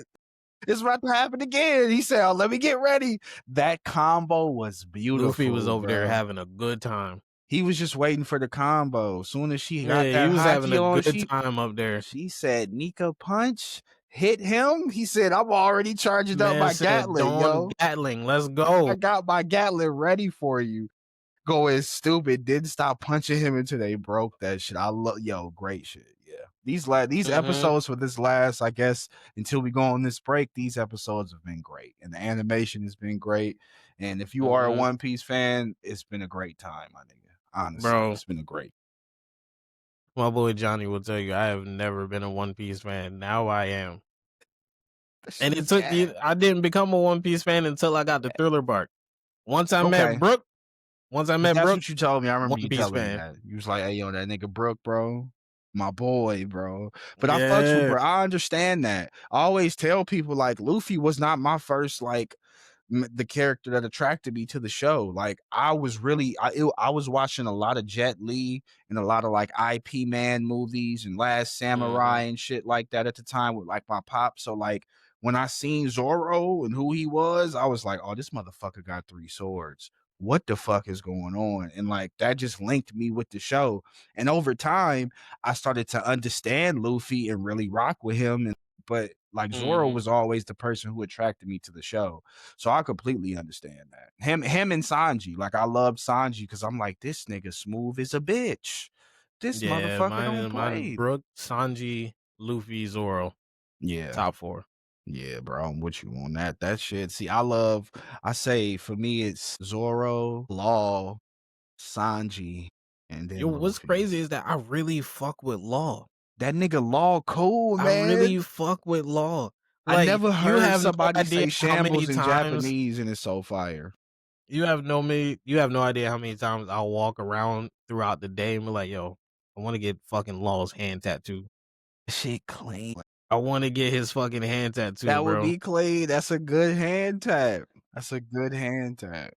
It's about to happen again. He said, oh, let me get ready. That combo was Luffy was beautiful, over there bro. having a good time. He was just waiting for the combo. Soon as she got Yeah, he that was having hockey a on, good she time up there. she said, Nika punch, hit him. He said, I'm already charging up Man my said, Gatling, Dawn yo. Gatling, let's I go. got my Gatling ready for you. Going stupid, didn't stop punching him until they broke that shit. I love great shit. Yeah. These Mm-hmm. episodes for this last, I guess, until we go on this break, these episodes have been great. And the animation has been great. And if you are a Mm-hmm. One Piece fan, it's been a great time, my nigga. Honestly, Bro, it's been a great. my boy Johnny will tell you I have never been a One Piece fan. Now I am. That shit And it is took gas. you I didn't become a One Piece fan until I got the Thriller bark. Once I met Okay. Brook, once I met That's Brook, what you told me. I remember One you Piece telling me fan. that. You was like, hey, yo, that nigga Brook, bro. My boy, bro. But I fucks with Yeah. bro. I understand that. I always tell people like Luffy was not my first like the character that attracted me to the show. Like I was really I was watching a lot of Jet Li and a lot of like IP Man movies and Last Samurai Mhm. and shit like that at the time with like my pop. So like when I seen Zoro and who he was, I was like, oh, this motherfucker got three swords. What the fuck is going on? And like that just linked me with the show. And over time, I started to understand Luffy and really rock with him. And but like Zoro Mhm. was always the person who attracted me to the show. So I completely understand that. Him and Sanji. Like I loved Sanji because I'm like, this nigga smooth as a bitch. This Yeah, motherfucker don't mine play. Brook, Sanji, Luffy, Zoro. Yeah. Top 4. Yeah, bro. I'm with you on that. That shit. See, I say for me, it's Zoro, Law, Sanji, and Yo, then what's Luffy. crazy is that I really fuck with Law. That nigga Law cool, I man. really fuck with Law. I Like, never you heard have no somebody idea say how many shambles in times Japanese and it's so fire. you have no idea how many times I'll walk around throughout the day and be like, "Yo, I wanna get fucking Law's hand tattoo. Shit clean. I wanna get his fucking hand tattoo, That would bro." be clean. That's a good hand tap. That's a good hand tap.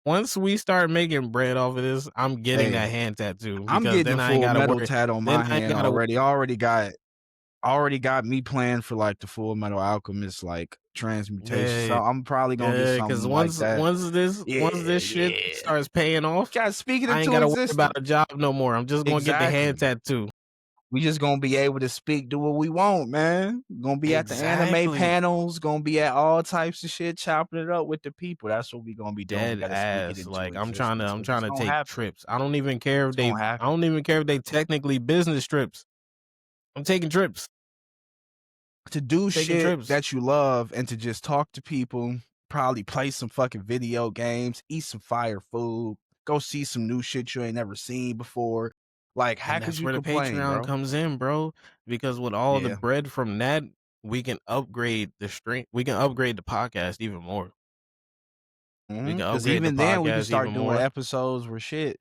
Once we start making bread off of this, I'm getting Hey, that hand tattoo I'm because getting a then I ain't full gotta metal worry. tat on Then my I ain't hand gotta already. I already got me planned for like the Full Metal Alchemist like transmutation. So yeah, I'm probably gonna get yeah. Because something like that. once Yeah, this shit yeah. starts paying off, Gotta speak it I ain't into gotta worry about existence. a job no more. I'm just gonna get the hand Exactly. tattoo. We just gonna be able to speak, do what we want, man. Gonna be at the anime Exactly. panels, gonna be at all types of shit, chopping it up with the people. That's what we gonna be doing. We Dead gotta speak it ass. into Like existence I'm because trying it's to gonna take happen. trips. I don't even care if It's gonna I happen. don't even care if they technically business trips. I'm taking trips. to do taking shit trips. that you love and to just talk to people, probably play some fucking video games, eat some fire food, go see some new shit you ain't never seen before. Like, how And could that's you where the complain, Patreon bro? comes in, bro. Because with all the Yeah. bread from that, we can upgrade the stream. We can upgrade the podcast even more. We can Because upgrade the even then we can podcast even start doing more. episodes where shit,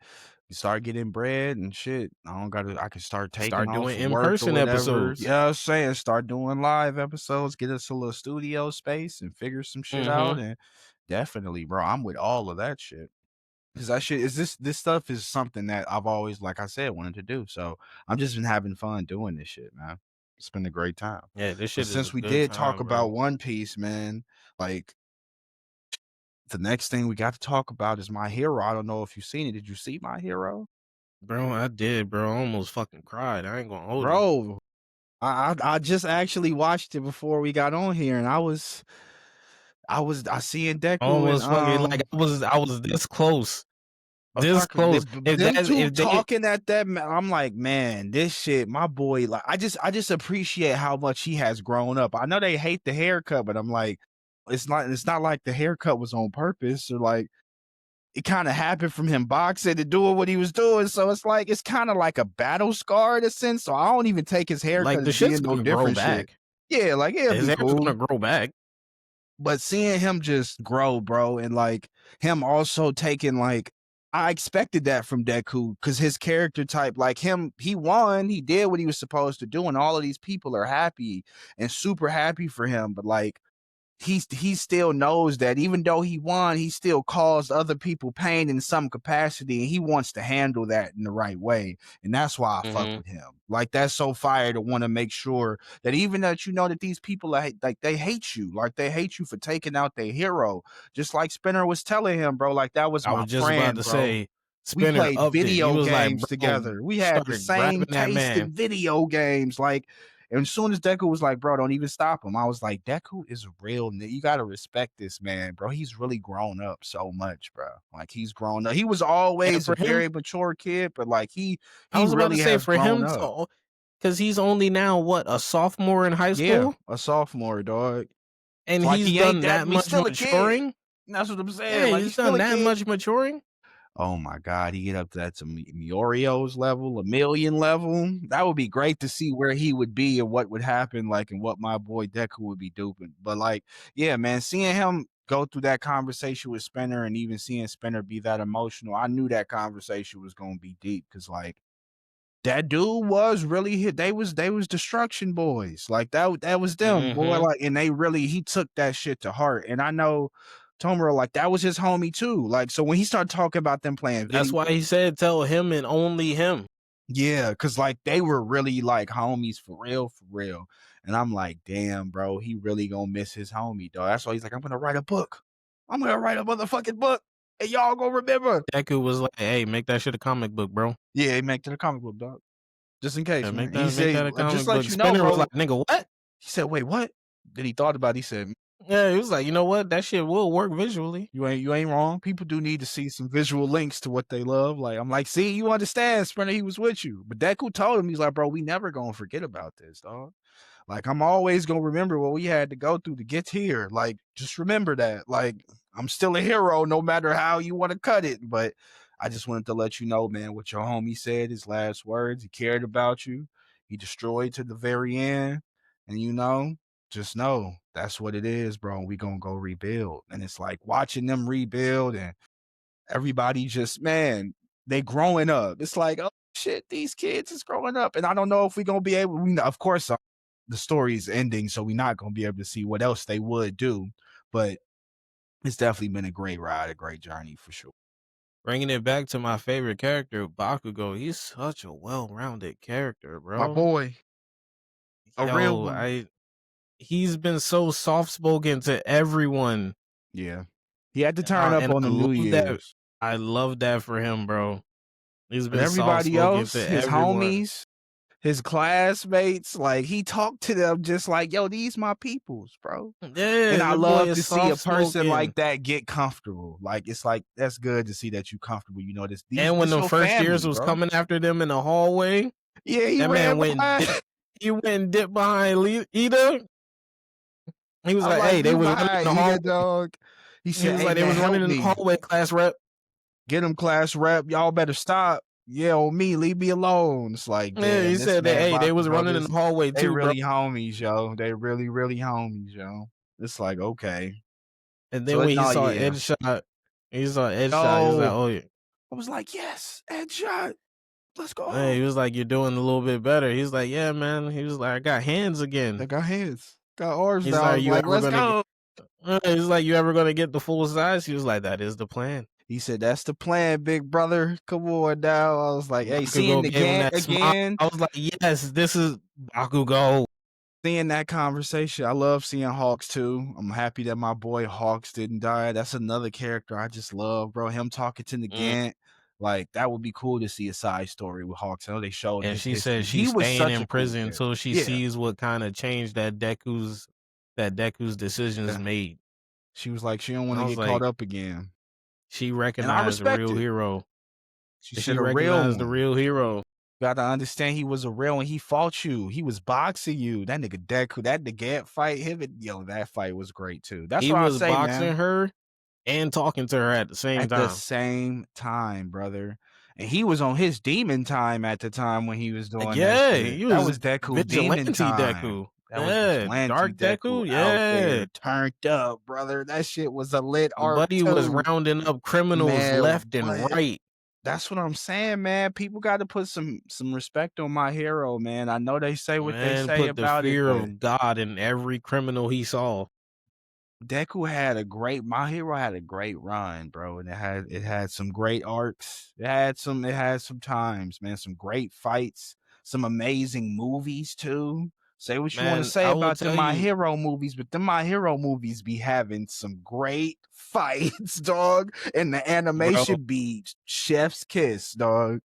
you start getting bread and shit. I can start taking Start off doing from in work or person whatever. episodes. Yeah, I'm saying start doing live episodes, get us a little studio space and figure some shit Mm-hmm. out. And definitely, bro, I'm with all of that shit. Cause that shit is this stuff is something that I've always, like I said, wanted to do. So I'm just been having fun doing this shit, man. It's been a great time. Yeah, this But shit is a since we good did talk time, bro. about One Piece, man, like the next thing we got to talk about is My Hero. I don't know if you've seen it. Did you see My Hero? Bro, I did, bro. I almost fucking cried. I ain't gonna hold you. Bro, I just actually watched it before we got on here, and I seen Deku and Almost fucking like I was this close. This Otaku, close. them two If they talking at that, I'm like, man, this shit, my boy. Like, I just appreciate how much he has grown up. I know they hate the haircut, but I'm like, it's not like the haircut was on purpose or like it kind of happened from him boxing and doing what he was doing. So it's like it's kind of like a battle scar in a sense. So I don't even take his haircut like the as shit's being no gonna grow different shit. back. Yeah, like it'll His be hair's cool. gonna grow back. But seeing him just grow, bro, and like him also taking like I expected that from Deku because his character type, like him, he won, he did what he was supposed to do, and all of these people are happy and super happy for him. But like he still knows that even though he won, he still caused other people pain in some capacity, and he wants to handle that in the right way. And that's why I fuck Mm-hmm. with him. Like that's so fire to want to make sure that even that you know that these people are like they hate you, like they hate you for taking out their hero. Just like Spinner was telling him, bro, like that was I my was just about friend, to bro. say We Spinner played upped it. He video was like, games bro, together. We had the started same grabbing that taste man. in video games. Like, and as soon as Deku was like, bro, don't even stop him. I was like, Deku is real. You got to respect this man, bro. He's really grown up so much, bro. Like he's grown up. He was And always a for him, very mature kid, but like I he was about to really say has for grown him up. to because he's only now what, a sophomore in high Yeah, school? a sophomore, dog. And Like he's he ain't done that. that He's much still a kid. maturing? That's what I'm Yeah, saying. Like he's he's still done a that kid. much maturing. Oh my God, he get up to that to Miorio's level, a million level. That would be great to see where he would be and what would happen, like, and what my boy Deku would be doing. But like, yeah, man, seeing him go through that conversation with Spinner and even seeing Spinner be that emotional, I knew that conversation was gonna be deep because like that dude was really hit. They was destruction boys. Like that was them, boy. Mm-hmm. Like, and they really he took that shit to heart. And I know Tomura, like that was his homie too. Like, so when he started talking about them playing That's video, why he said tell him and only him. yeah, because like they were really like homies for real, for real. And I'm like, damn, bro, he really gonna miss his homie, dog. That's why he's like, I'm gonna write a book. I'm gonna write a motherfucking book, and y'all gonna remember. Deku was like, hey, make that shit a comic book, bro. Yeah, he make it a comic book, dog. Just in Yeah, case, man. make And he that said, a just comic let book. you know, Spinner was bro. like, nigga, what? He said, wait, what? Then he thought about it. He said, Yeah, he was like, you know what? That shit will work visually. you ain't wrong. People do need to see some visual links to what they love. Like, I'm like, see, you understand, Sprinter, he was with you. But Deku told him, he's like, bro, we never gonna forget about this, dog. Like, I'm always gonna remember what we had to go through to get here. Like, just remember that. Like, I'm still a hero, no matter how you want to cut it. But I just wanted to let you know, man, what your homie said, his last words. He cared about you. He destroyed to the very end. And just know that's what it is, bro. We gonna go rebuild. And it's like watching them rebuild and everybody just, man, they growing up. It's like, oh shit, these kids is growing up. And I don't know if we gonna be able, of course, the story is ending, so we're not gonna be able to see what else they would do. But it's definitely been a great ride, a great journey for sure. Bringing it back to my favorite character, Bakugo. He's such a well-rounded character, My bro. boy, a real Yo, one. he's been so soft-spoken to everyone. Yeah. He had to turn up And on I the New love that. Year's. I love that for him, bro. He's But been everybody soft-spoken else, to his everyone. homies, his classmates, like he talked to them just like, yo, these my peoples, bro. And Yeah, I the boy love is to see a person soft-spoken. like that get comfortable. Like it's like that's good to see that you comfortable. And when This the your first years family, was bro. coming after them in the hallway, Yeah, he that man ran went behind. dip. He went and dipped behind Ida. He was I'm like, like, "Hey, they "You was running in behind the Eda, hallway." dog." He He said, was "Hey, like, "They man, was running help in the me. hallway, class rep." Get him, class rep. Y'all better stop. Yeah, on me. Leave me alone." It's like, Yeah, he damn, this said that, man "Hey, they Baku was running in brothers, the hallway they too, bro." really homies, yo. They really, really homies, yo. It's like, okay. And So then it when no, yeah. He saw Ed Shot, he was like, No. "Oh, yeah." I was like, yes, headshot. Let's Hey, he go. was like, "You're doing a little bit better." He's like, "Yeah, man." He was like, "I got hands They again." got hands. Got arms He's now. like, I "Are was you like, ever let's gonna get?" go. He's like, "You ever gonna get the full size?" He was like, "That is the plan." He said, that's the plan, big brother. Come on now. I was like, hey, seeing Bakugo the gave him Gant that smile. again, I was like, "Yes, this is Bakugo." seeing that conversation. I love seeing Hawks too. I'm happy that my boy Hawks didn't die. That's another character I just love, bro. Him talking to the Mm. Gant. Like, that would be cool to see a side story with Hawks. I know they showed And his she history. said He she's was staying such in a cool prison character. until she Yeah. sees what kind of change that Deku's decisions Yeah. made. She was like, she don't want I to was get caught like, up again. she And I recognized the respect real it. hero. She said She a real recognized the one. real hero. Got to understand he was a real one. He fought you. He was boxing you. That nigga Deku, that Nagant fight, him and yo, that fight was great too. That's He what I was say, boxing man. her and talking to her at the same At the time. same time, brother. And he was on his demon time at the time when he was Like, doing that yeah, shit. he That was was Deku demon vigilante time. Deku. That was Yeah, vigilante dark Deku Deku. out Yeah, there turned up, brother. That shit was a lit arc buddy was too. rounding up criminals Man, left and what? right. That's what I'm saying, man. People got to put some respect on my hero, man. I know they say what they Man, say put the about it, fear but of God in every criminal he saw. Deku had a great my hero had a great run, bro. And it had some great arcs. It had some times, man, some great fights, some amazing movies too. Say what you want to Man, say I will about the tell My you, Hero movies, but the My Hero movies be having some great fights, dog. And the bro, animation be chef's kiss, dog.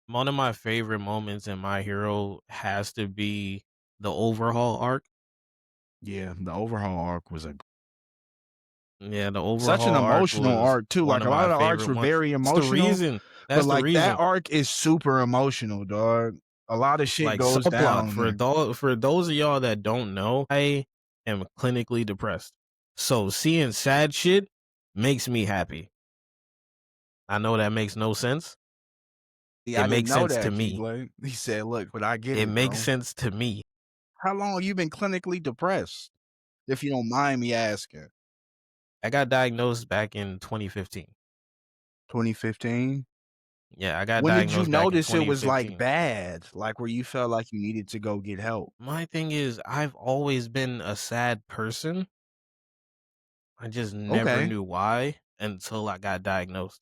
one of my favorite moments in My Hero has to be the overhaul arc. Yeah, the overhaul arc was a Yeah, the such an overhaul arc emotional was arc too. one Like of a lot my of the arcs favorite were ones. very That's the emotional, reason. but That's the like that reason. arc is super emotional, dog. A lot of shit Like goes subplot down for there. those of y'all that don't know, I am clinically depressed. So seeing sad shit makes me happy. I know that makes no sense. See, It I didn't makes know sense to that, me. Keyblade. He said, "Look, but I get It it, makes bro. sense to me. How long you been clinically depressed? If you don't mind me asking." I got diagnosed back in 2015. 2015. Yeah, I got When did you diagnosed back in notice it was like 2015. bad? Like where you felt like you needed to go get help? My thing is, I've always been a sad person. I just never Okay, knew why until I got diagnosed.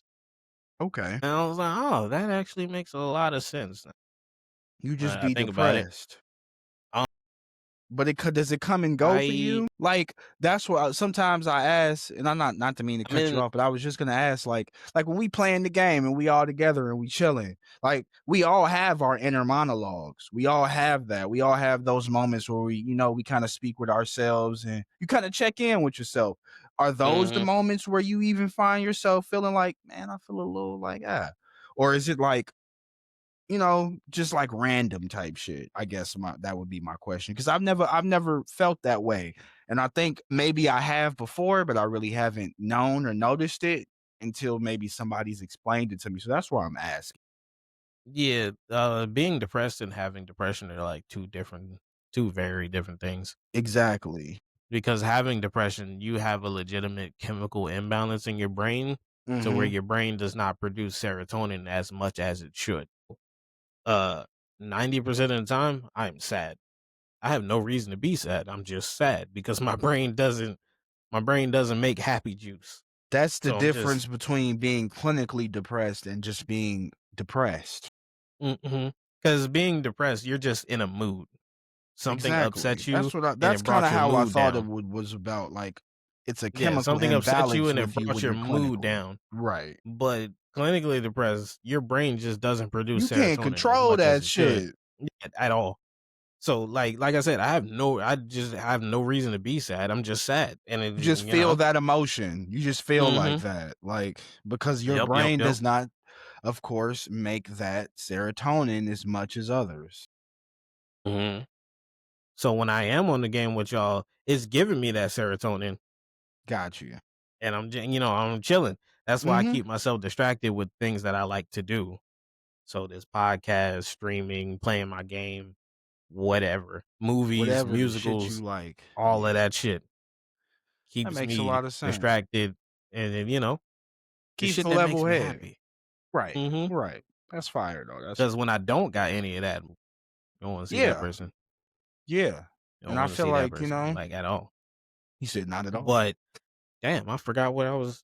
okay. And I was like, oh, that actually makes a lot of sense. You just I be think about it. depressed. Um, But does it come and go for I, you? Like that's what sometimes I ask, and I'm not to mean to I'm cut you in, off, but I was just gonna ask, like when we playing the game and we all together and we chilling, like we all have our inner monologues. We all have that. We all have those moments where we kind of speak with ourselves and you kind of check in with yourself. Are those the mhm. moments where you even find yourself feeling like, man, I feel a little like or is it like just like random type shit. I guess that would be my question because I've never felt that way, and I think maybe I have before, but I really haven't known or noticed it until maybe somebody's explained it to me. So that's why I'm asking. Yeah, being depressed and having depression are like two very different things. Exactly. Because having depression, you have a legitimate chemical imbalance in your brain to where Mm-hmm. your brain does not produce serotonin as much as it should. Uh, 90% of the time, I'm sad. I have no reason to be sad. I'm just sad because my brain doesn't make happy juice. That's the So I'm just difference between being clinically depressed and just being depressed. because being depressed, you're just in a mood. Something Exactly. upsets you That's what and that's it kind of brought your how I mood thought it down. was about. Like it's a Yeah, chemical something upset you imbalance and it with you brought when your you're mood clinical. down. Right. But clinically depressed, your brain just doesn't produce You can't serotonin as control much as that it should. shit. Yeah, at all. So like I said, I just have no reason to be sad. I'm just sad. And it, You just you feel know. that emotion. You just feel like Mhm. that. Like because your Yep, yep, brain yep. does not, of course, make that serotonin as much as others. Mhm. So when I am on the game with y'all, it's giving me that serotonin, Got you. and I'm chilling. That's why I Mhm. keep myself distracted with things that I like to do. So this podcast, streaming, playing my game, whatever, movies, Whatever the shit you musicals, like. all of Yeah. that shit That keeps makes a me lot of sense. distracted, and then the Keeps shit a that makes level me head. happy. Right. Mhm. Right. That's fire though. That's Because when I don't got any of that, I don't want to see that yeah. person. Yeah. I And don't I want to feel see that like, person like at all. he said not at all. But damn, I forgot what I was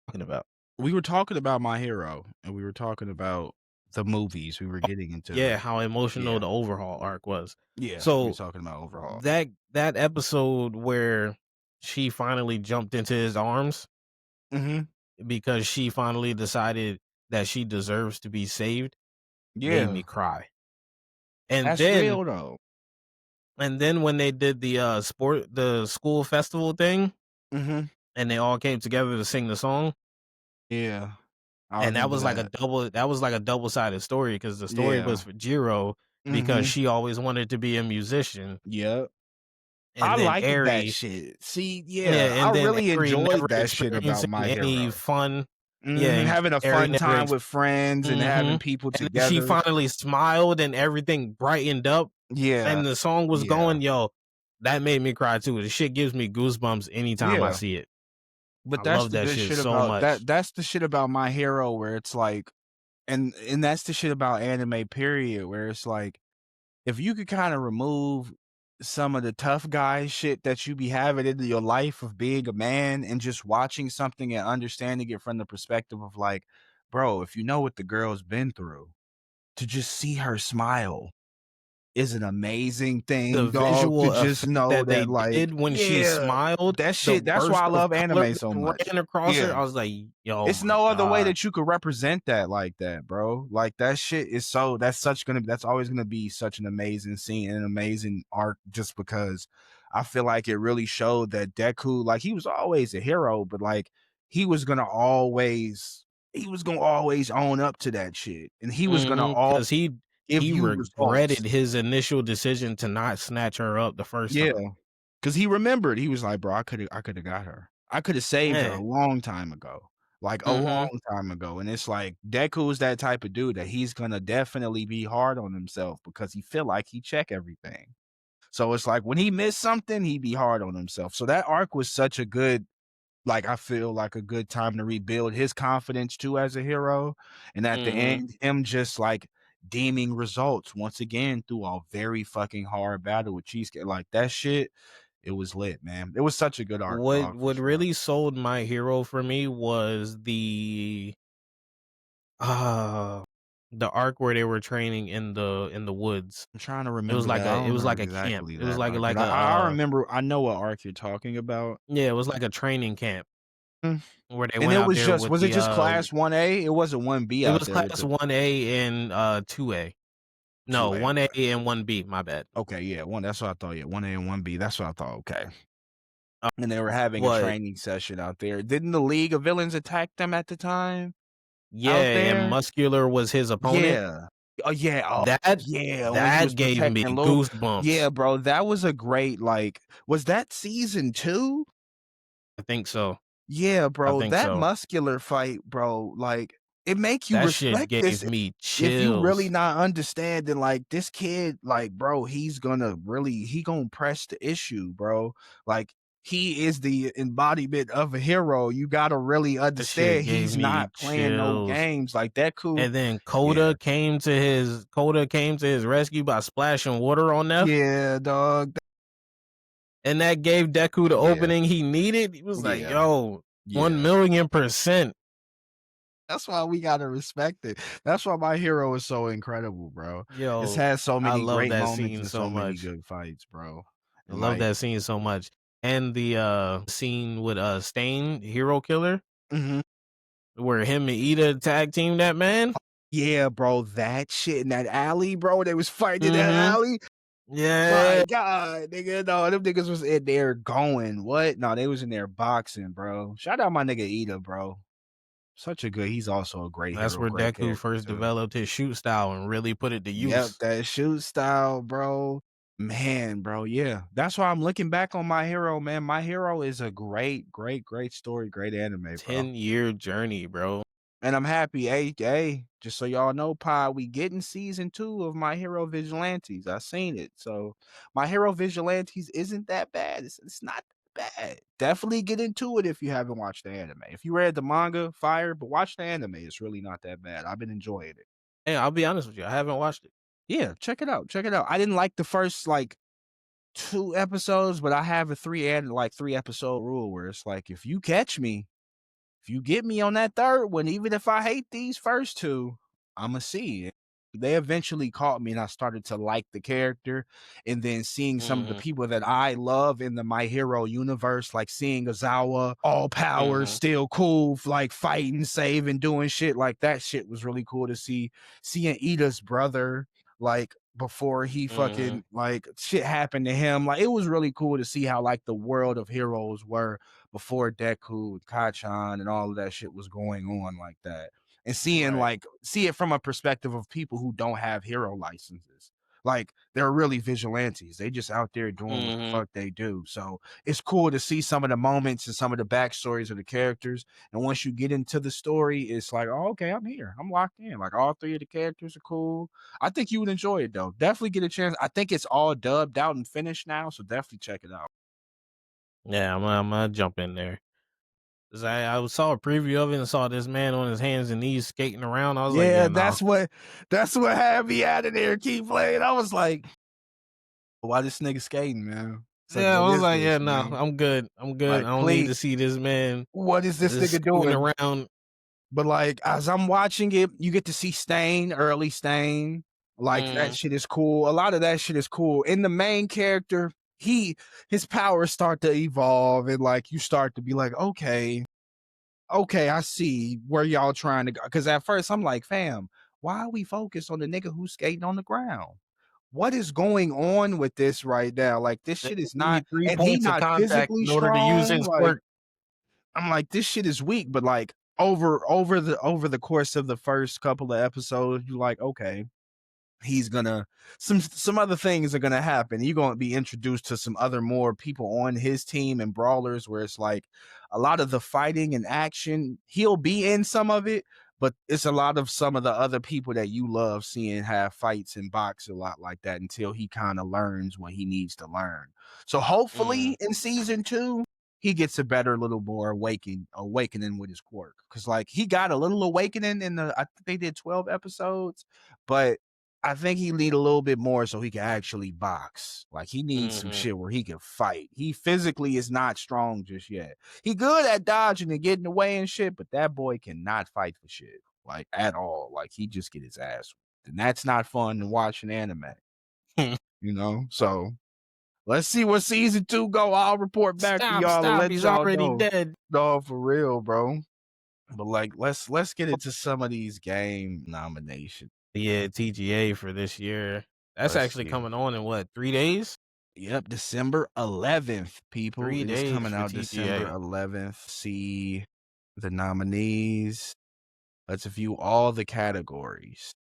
talking about. We were talking about My Hero and we were talking about the movies. We were getting into Yeah, the how emotional yeah. the overhaul arc was. Yeah. We were So talking about overhaul. that episode where she finally jumped into his arms Mhm. because she finally decided that she deserves to be saved made Yeah. me cry. And That's then real though. when they did the school festival thing Mhm. and they all came together to sing the song, Yeah. I and remember that. that was like a double-sided story because the story was Yeah. for Jiro because Mhm. she always wanted to be a musician, Yep. I and then liked that Ari shit. See, yeah, yeah, I and then really Ari enjoyed never that shit about experiencing My any Hero. fun. Yeah, Mhm, having a Ari fun never time with friends and having mhm, people and then she together. finally smiled and everything brightened up, Yeah, and the song was yeah, going, yo, that made me cry too. The shit gives me goosebumps anytime I yeah, see it. but I that's love the that good shit shit so about much. that's the shit about My Hero where it's like and that's the shit about anime period where it's like, if you could kinda remove some of the tough guy shit that you be having into your life of being a man and just watching something and understanding it from the perspective of like, bro, if you know what the girl's been through, to just see her smile is an amazing The thing, dog, to visual just effect know that they that, like did when she yeah, smiled, that the shit that's why burst I of love color anime that so much. ran across her, Yeah. I was like, "Yo, It's my no other way god." that you could represent that like that, bro. Like, that shit is so that's always gonna be such an amazing scene and an amazing arc just because I feel like it really showed that Deku, like, he was always a hero, but, like, he was gonna always own up to that shit, and he was gonna all Because give he you regretted results. his initial decision to not snatch her up the first Yeah, time. because he remembered. He was like, "Bro, I coulda got her. I coulda saved her Yeah. a long time ago, like, a Mhm. long time ago," and it's like, Deku's that type of dude that he's gonna definitely be hard on himself because he feel like he check everything. So it's like, when he missed something, he be hard on himself. So that arc was such a good like, I feel like a good time to rebuild his confidence too as a hero, and at the Mhm. end, him just, like, deeming results once again through a very fucking hard battle with Cheesecake, like, that shit, it was lit, man. It was such a good arc, What dog, for what sure. really sold My Hero for me was uh, the arc where they were training in the woods. I'm trying to remember that. I don't It was remember like a camp. exactly It was that arc, but like I remember I know what arc you're talking about. yeah, it was like a training camp Mm, where they and went it out was there just with was it just class 1A? It wasn't 1B it out was there with class the 1A and 2A. No, 2A, 1A okay. and 1B, my bad. Okay, yeah, 1 that's what I thought, yeah, 1A and 1B, that's what I thought, okay. Uh, And they were having a but training session out there. Didn't the League of Villains attack them at the time out yeah, and there? Muscular was his opponent. Yeah. Oh, yeah. Oh, That yeah, when he was that gave me protecting Lil goosebumps. yeah, bro, that was a great, like was that season 2? I think so. Yeah, I bro, think that so. muscular fight, bro, like, it make you That shit respect gave this me if you really chills. not understanding, like, this kid, like, bro, he gonna press the issue, bro. Like, he is the embodiment of a hero. You gotta really That shit understand gave he's me not playing no chills. games. Like, that cool And then yeah. Coda came to his rescue by splashing water on Neff, Yeah, dog. and that gave Deku the Yeah, opening he needed. He was like, yeah, "Yo, yeah. 1,000,000%." That's why we gotta respect it. That's why My Hero is so incredible, bro. It's Yo, had so I many love great that moments scene and so so many much. good fights, bro. I And, love like that scene so much. And the scene with Stain, Hero Killer, mhm. where him and Ida tag team that man. Yeah, bro, that shit in that alley, bro, they was fighting in that Mm-hmm. alley. My Yeah. god, nigga, no, them niggas was in there going, what? No, they was in there boxing, bro. Shout out my nigga Ida, bro. Such a good he's also a great That's hero, where great Deku character first too. developed his shoot style and really put it to Yep, use. that shoot style, bro. Man, bro, yeah. That's why I'm looking back on My Hero, man. My Hero is a great, great, great story, great anime, bro. 10-year journey, bro. And I'm happy. Hey, just so y'all know, Pod, we getting season 2 of My Hero Vigilantes. I seen it. So My Hero Vigilantes isn't that bad. It's not bad. Definitely get into it if you haven't watched the anime. If you read the manga, fire, but watch the anime. It's really not that bad. I've been enjoying it. Hey, I'll be honest with you, I haven't watched it. Yeah, check it out. Check it out. I didn't like the first like 2 episodes, but I have a 3 episode rule where it's like if you catch me, if you get me on that third one, even if I hate these first 2, Imma see it. They eventually caught me and I started to like the character, and then seeing some of the Mhm, people that I love in the My Hero universe, like seeing Ozawa, all powers, mhm, still cool, like fighting, saving, doing shit, like that shit was really cool to see. Seeing Ida's brother, like before he mhm, fucking like shit happened to him, like it was really cool to see how like the world of heroes were before Deku, Kachan, and all of that shit was going on like that. And seeing right. like see it from a perspective of people who don't have hero licenses. Like they're really vigilantes. They just out there doing what the Mhm, fuck they do. So it's cool to see some of the moments and some of the backstories of the characters. And once you get into the story, it's like, oh, okay, I'm here. I'm locked in. Like all 3 of the characters are cool. I think you would enjoy it though. Definitely get a chance. I think it's all dubbed out and finished now. So definitely check it out. yeah, Imma jump in there. 'Cause I saw a preview of it and saw this man on his hands and knees skating around, I was like, Yeah, "Yeah, no." that's what had me out of there. Keep playing. I was like, why this nigga skating, man? It's like, Yeah, I what was is like, this, "Yeah, no, man? I'm good, I'm good, I Like, don't need please, to see this man what is this just nigga scooting doing? around." But like, as I'm watching it, you get to see Stain, early Stain. Like that Mhm, shit is cool. A lot of that shit is cool. In the main character, his powers start to evolve, and like you start to be like, okay, I see where y'all trying to go. Because at first I'm like, fam, why are we focused on the nigga who's skating on the ground? What is going on with this right now? Like this they shit is need not, 3 and he points of not contact physically in order to use strong. his Like quirk. I'm like, this shit is weak, but like over the course of the first couple of episodes, you like, okay, he's gonna some other things are gonna happen. You're gonna be introduced to some other more people on his team and brawlers where it's like a lot of the fighting and action, he'll be in some of it, but it's a lot of some of the other people that you love seeing have fights and box a lot like that until he kind of learns what he needs to learn. So Mhm, hopefully in season 2 he gets a better little more awakening with his quirk. Cause like he got a little awakening in the I think they did 12 episodes, but I think he need a little bit more so he can actually box. Like he needs some mhm, shit where he can fight. He physically is not strong just yet. He good at dodging and getting away and shit, but that boy cannot fight for shit like at all. Like he just get his ass, whooped. And that's not fun to watch an anime. You know, so let's see what season 2 go. I'll report back to "Stop, y'all and stop, let he's y'all already know. dead." No, for real, bro. But like, let's get into some of these game nominations. Yeah, TGA for this year. That's Let's actually see. coming on in what, 3 days? Yep, December 11th, people. 3 It is days coming for out December TGA. 11th. See the nominees. Let's view all the categories.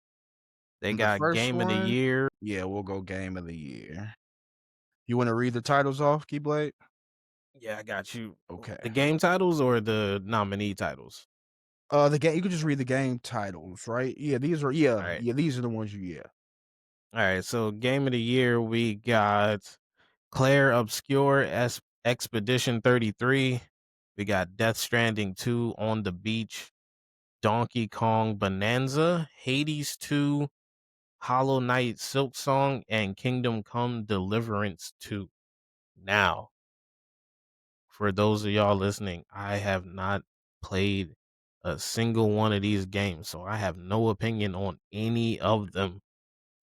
They The got first game of the one, year. yeah, we'll go game of the year. You want to read the titles off, Keyblade? Yeah, I got you. Okay. The game titles or the nominee titles? The game you can just read the game titles, right? Yeah, these are Alright. these are the ones you yeah. Alright, so game of the year, we got Claire Obscure Expedition 33. We got Death Stranding 2 On the Beach, Donkey Kong Bonanza, Hades 2, Hollow Knight Silk Song, and Kingdom Come Deliverance 2. Now, for those of y'all listening, I have not played a single one of these games, so I have no opinion on any of them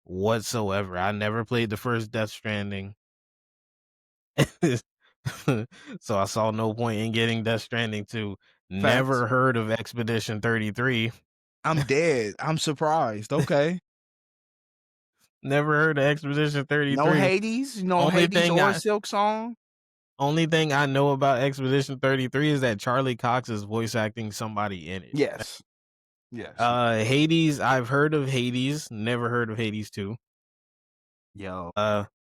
whatsoever. I never played the first Death Stranding. So I saw no point in getting Death Stranding 2. Facts. Never heard of Expedition 33. I'm dead. I'm surprised. Okay. Never heard of Expedition No 33. Hades, no Only Hades thing or I Silk Song. only thing I know about Expedition 33 is that Charlie Cox is voice acting somebody in it. Yes. Yes. Hades, I've heard of Hades, never heard of Hades 2. Yo.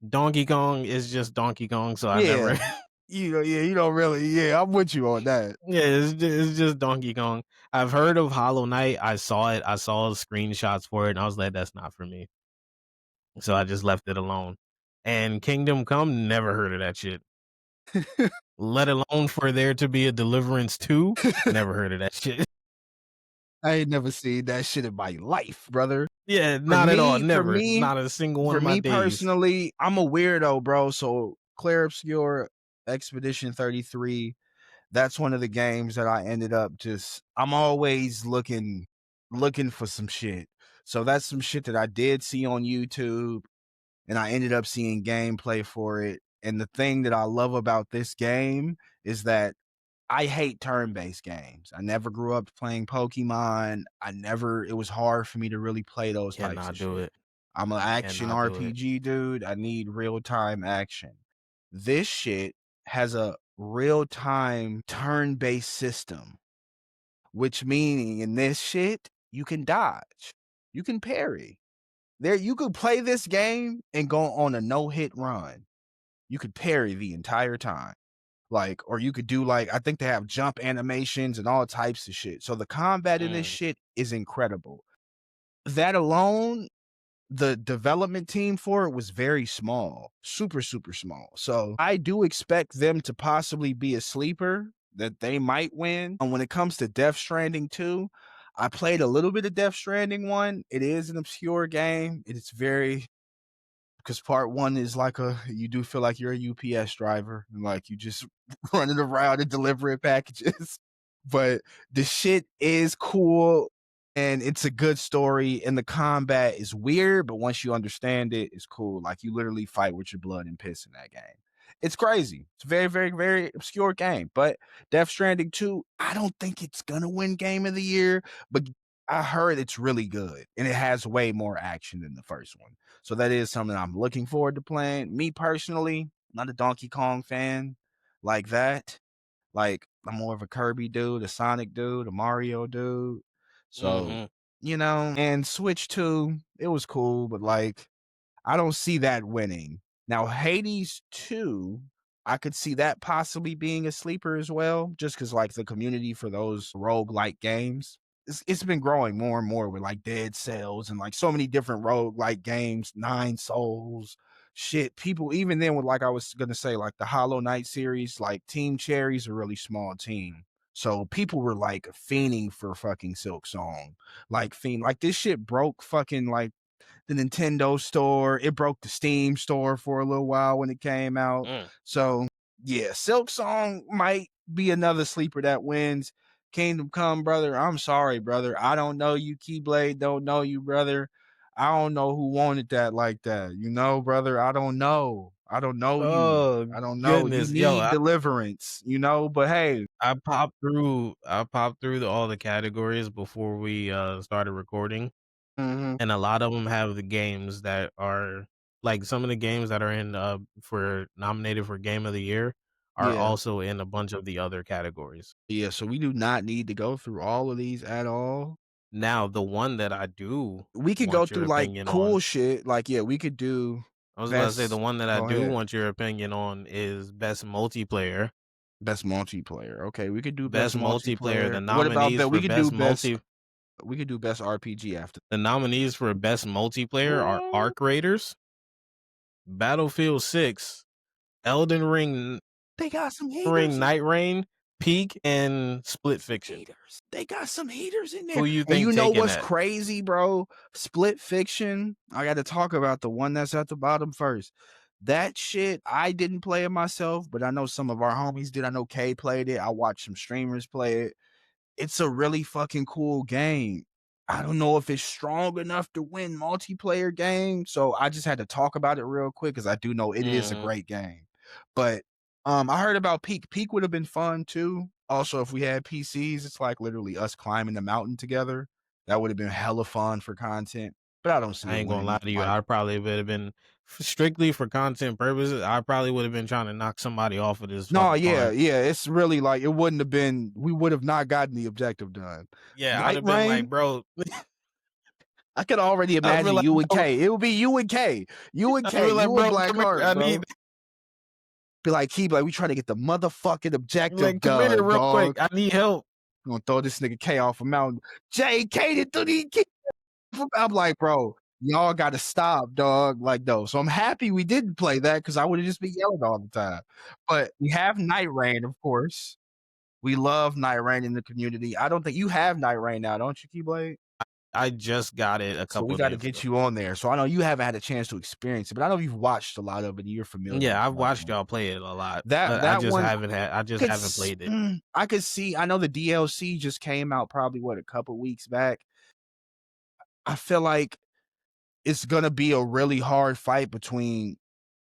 Donkey Kong is just Donkey Kong, so I never Yeah. Yeah, you don't really yeah, I'm with you on that. yeah, it's just Donkey Kong. I've heard of Hollow Knight. I saw it. I saw screenshots for it, and I was like, "That's not for me." So I just left it alone. And Kingdom Come, never heard of that shit. Let alone for there to be a Deliverance 2, never heard of that shit. I ain't never seen that shit in my life, brother. Yeah, For not at all, me for never, me not a single one for of my me days. personally, I'm a weirdo, bro, so Clair Obscure Expedition 33, that's one of the games that I ended up just I'm always looking for some shit. So that's some shit that I did see on YouTube, and I ended up seeing gameplay for it, and the thing that I love about this game is that I hate turn-based games. I never grew up playing Pokemon. It was hard for me to really play those types of Cannot do shit. it. I'm an action Cannot do it. RPG dude. I need real-time action. This shit has a real-time turn-based system, which meaning in this shit, you can dodge. You can parry. There you could play this game and go on a no-hit run. You could parry the entire time. Like, or you could do like I think they have jump animations and all types of shit. So the combat in this Mm, shit is incredible. That alone, the development team for it was very small, super, super small. So I do expect them to possibly be a sleeper that they might win. And when it comes to Death Stranding 2, I played a little bit of Death Stranding 1. It is an obscure game. It is very because part one is like you do feel like you're a UPS driver and like you just running around and delivering packages. But the shit is cool and it's a good story. And the combat is weird, but once you understand it, it's cool. Like you literally fight with your blood and piss in that game. It's crazy. It's a very, very, very obscure game. But Death Stranding 2, I don't think it's gonna win game of the year, but I heard it's really good and it has way more action than the first one. So that is something I'm looking forward to playing. Me personally, not a Donkey Kong fan like that. Like I'm more of a Kirby dude, a Sonic dude, a Mario dude. So, mhm. and Switch 2, it was cool, but like I don't see that winning. Now, Hades 2, I could see that possibly being a sleeper as well, just because like the community for those roguelike games. It's been growing more and more with like Dead Cells and like so many different roguelike games, Nine Souls, shit. People, even then, with like I was gonna say, like the Hollow Knight series, like Team Cherry's a really small team. So people were like fiending for fucking Silk Song. Like this shit broke fucking like the Nintendo store. It broke the Steam store for a little while when it came out. Mm. So yeah, Silk Song might be another sleeper that wins. Kingdom Come, brother. I'm sorry, brother. I don't know you, Keyblade. Don't know you, brother. I don't know who wanted that like that. You know, brother. I don't know. I don't know you. Oh, I don't know. You goodness. Yo, need deliverance, but hey. I popped through all the categories before we, started recording, Mhm. and a lot of them have the games that are like, some of the games that are in, for nominated for Game of the Year are Yeah. also in a bunch of the other categories. Yeah. So we do not need to go through all of these at all. Now, the one that I do We could go want your through, like, opinion cool on shit, like, yeah, we could do I was about to say the best one that I go do ahead. want your opinion on is best multiplayer. Best multiplayer, okay, we could do best Best multiplayer, multiplayer. What about that? We could do best RPG after. the nominees for best multiplayer are What? Arc Raiders, Battlefield 6, Elden They got some Ring heaters in Night Rain, Peak, and Split Fiction. heaters. They got some heaters in there, Who you and think you know taking what's that? crazy, bro? Split Fiction, I gotta talk about the one that's at the bottom first. That shit, I didn't play it myself, but I know some of our homies did. I know Kay played it. I watched some streamers play it. It's a really fucking cool game. I don't know if it's strong enough to win multiplayer game, so I just had to talk about it real quick because I do know it is a Mhm. great game. But I heard about Peak. Peak would have been fun too. Also, if we had PCs, it's like literally us climbing the mountain together. That would have been hella fun for content. But I don't see I it ain't gonna lie winning. to you, Like, I probably would have been strictly for content purposes, I probably would have been trying to knock somebody off of this no, fucking yeah, climb. yeah. It's really like it wouldn't have been. We would have not gotten the objective done. Yeah, I'd Night have been like, Rain, "Bro, I could already I feel imagine like, you and bro, K. It would be you and K. You and I K. feel like, You and bro, come here. Blackheart, I need bro. Be like, Key, like, we trying to get the motherfucking objective like, come here done, real quick. dog. I need help. I'm gonna throw this nigga K off a mountain. JK did through the I'm like, bro, y'all gotta stop, dog. Like, no. So I'm happy we didn't play that because I would have just been yelling all the time. But we have Night Rain, of course. We love Night Rain in the community. I don't think you have Night Rain now, don't you, Keyblade? I just got it a So we couple got to days get ago. you on there. So I know you haven't had a chance to experience it, but I know you've watched a lot of it. And you're familiar with Yeah, a I've lot of watched them. y'all play it a lot, That but I that just one haven't had. I just haven't played it. I could see. I know the DLC just came out probably what a couple weeks back. I feel like it's gonna be a really hard fight between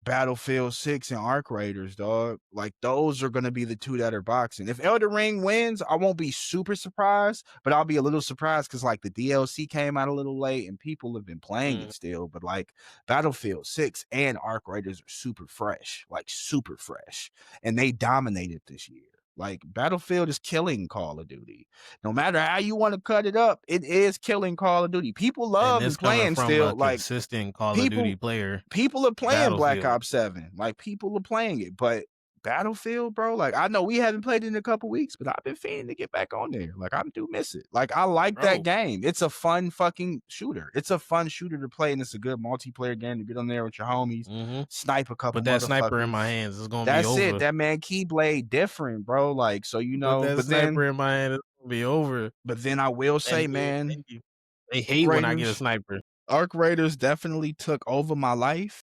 Battlefield 6 and Arc Raiders, dog. Like those are gonna be the two that are boxing. If Elden Ring wins, I won't be super surprised, but I'll be a little surprised because like the DLC came out a little late and people have been playing Mm. it still. But like Battlefield 6 and Arc Raiders are super fresh, like super fresh, and they dominated this year. Like Battlefield is killing Call of Duty. No matter how you want to cut it up, it is killing Call of Duty. People And love this and coming playing from a still. Like consistent Call of Duty people player, people are playing Black Battlefield. Ops 7. Like people are playing it, but Battlefield, bro, like I know we haven't played it in a couple weeks, but I've been fiending to get back on there. Like I do miss it. Like I like that Bro, game. It's a fun fucking shooter. It's a fun shooter to play, and it's a good multiplayer game to get on there with your homies, mhm. snipe a couple Put that sniper in my motherfuckers. hands, it's gonna be That's it. over. That man Keyblade different, bro. Like so, Put that sniper in my hand, it's gonna be over. but then I will And say, he man, and you they Arc hate when I get a Raiders, sniper. Arc Raiders definitely took over my life.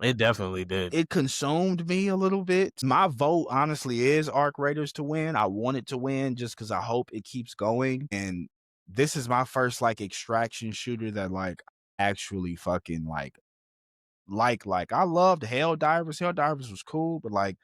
It definitely did. It consumed me a little bit. My vote honestly is Arc Raiders to win. I want it to win just because I hope it keeps going. And this is my first like extraction shooter that like actually fucking like I loved Helldivers. Helldivers was cool, but like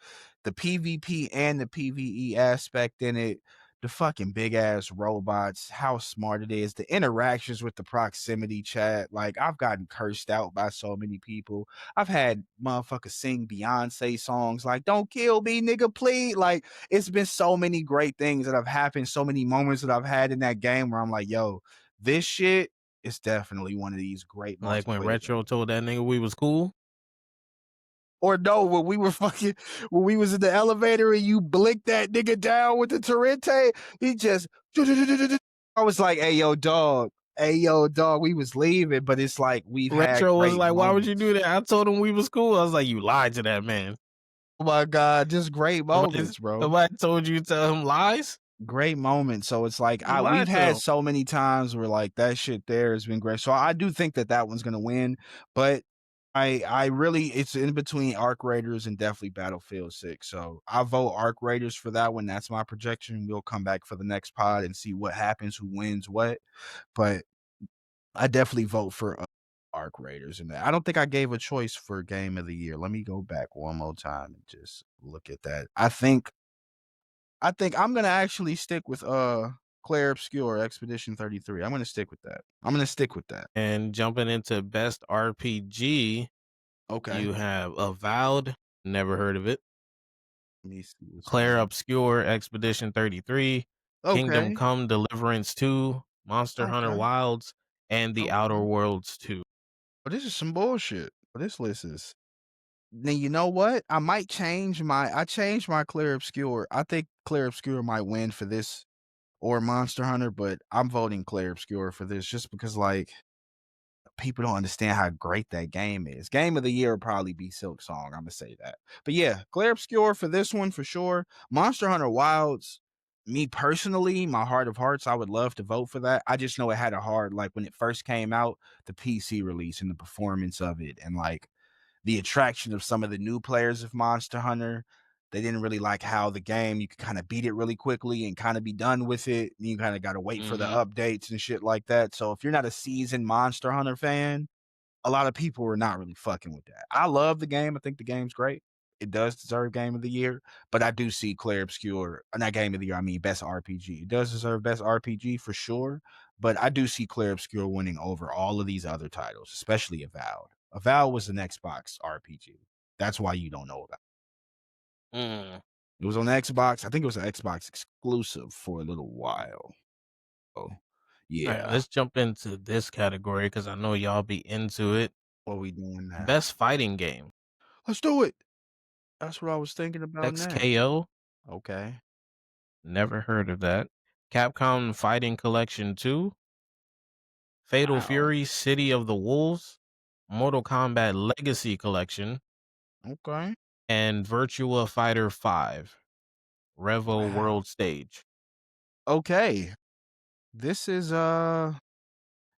the PvP and the PvE aspect in it, the fucking big ass robots, how smart it is, the interactions with the proximity chat. Like I've gotten cursed out by so many people. I've had motherfuckers sing Beyonce songs like "Don't kill me, nigga, please." Like it's been so many great things that have happened, so many moments that I've had in that game where I'm like, yo, this shit is definitely one of these great Like when multiplayer Retro games. told that nigga we was cool. Or no, when we was in the elevator and you blinked that nigga down with the Torrente, he just I was like, hey yo, dog, we was leaving, but it's like we've had Retro was great like, "Why would you do moments. that?" I told him we was cool. I was like, "You lied to that man." Oh my God, just great Somebody moments, bro. somebody told you to tell him lies? Great moments. So it's like You we've lied to had him. so many times where like that shit there has been great. So I do think that that one's gonna win, but I really it's in between Arc Raiders and definitely Battlefield 6. So I vote Arc Raiders for that one. That's my projection. We'll come back for the next pod and see what happens, who wins what. But I definitely vote for Arc Raiders in that. I don't think I gave a choice for game of the year. Let me go back one more time and just look at that. I think I'm gonna actually stick with Claire Obscure Expedition 33. I'm gonna stick with that. I'm gonna stick with that. And jumping into best RPG, Okay. you have Avowed, never heard of it. Let me see what's Claire on. Obscure Expedition 33, Kingdom Okay. Come Deliverance 2, Monster Hunter Okay. Wilds, and The Outer Okay. Worlds 2. But this is some bullshit. But this list is now you know what? I changed my Clear Obscure. I think Clear Obscure might win for this or Monster Hunter, but I'm voting Clear Obscure for this just because like people don't understand how great that game is. Game of the year will probably be Silk Song. I'm gonna say that. But yeah, Clear Obscure for this one for sure. Monster Hunter Wilds, me personally, my heart of hearts, I would love to vote for that. I just know it had a hard like when it first came out, the PC release and the performance of it, and like the attraction of some of the new players of Monster Hunter. They didn't really like how the game you could kind of beat it really quickly and kind of be done with it. You kind of got to wait for the Mhm. updates and shit like that. So if you're not a seasoned Monster Hunter fan, a lot of people are not really fucking with that. I love the game. I think the game's great. It does deserve Game of the Year, but I do see Claire Obscure, not Game of the Year, I mean Best RPG. It does deserve Best RPG for sure, but I do see Claire Obscure winning over all of these other titles, especially Avowed. Avowed was an Xbox RPG. That's why you don't know about Mm. it. It was on Xbox. I think it was an Xbox exclusive for a little while. Oh. Alright, Yeah. let's jump into this category because I know y'all be into it. What we doing now? Best fighting game: Let's do it. That's what I was thinking about next. XKO, Okay. never heard of that. Capcom Fighting Collection 2, Fatal Wow. Fury: City of the Wolves, Mortal Kombat Legacy Collection, Okay. and Virtua Fighter 5, Revo Wow. World Stage. Okay. This is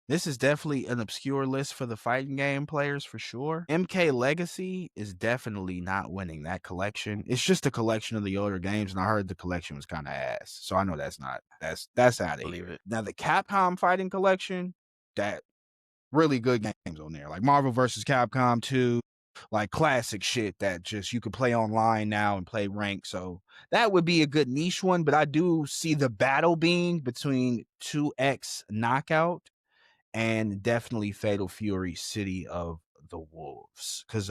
this is definitely an obscure list for the fighting game players for sure. MK Legacy is definitely not winning that collection. It's just a collection of the older games, and I heard the collection was kind of ass. So I know that's not that's out of Believe here. it. Now the Capcom fighting collection, that really good games on there, like Marvel versus Capcom 2, like classic shit that just you could play online now and play rank. So that would be a good niche one, but I do see the battle being between 2X Knockout and definitely Fatal Fury City of the Wolves. Cause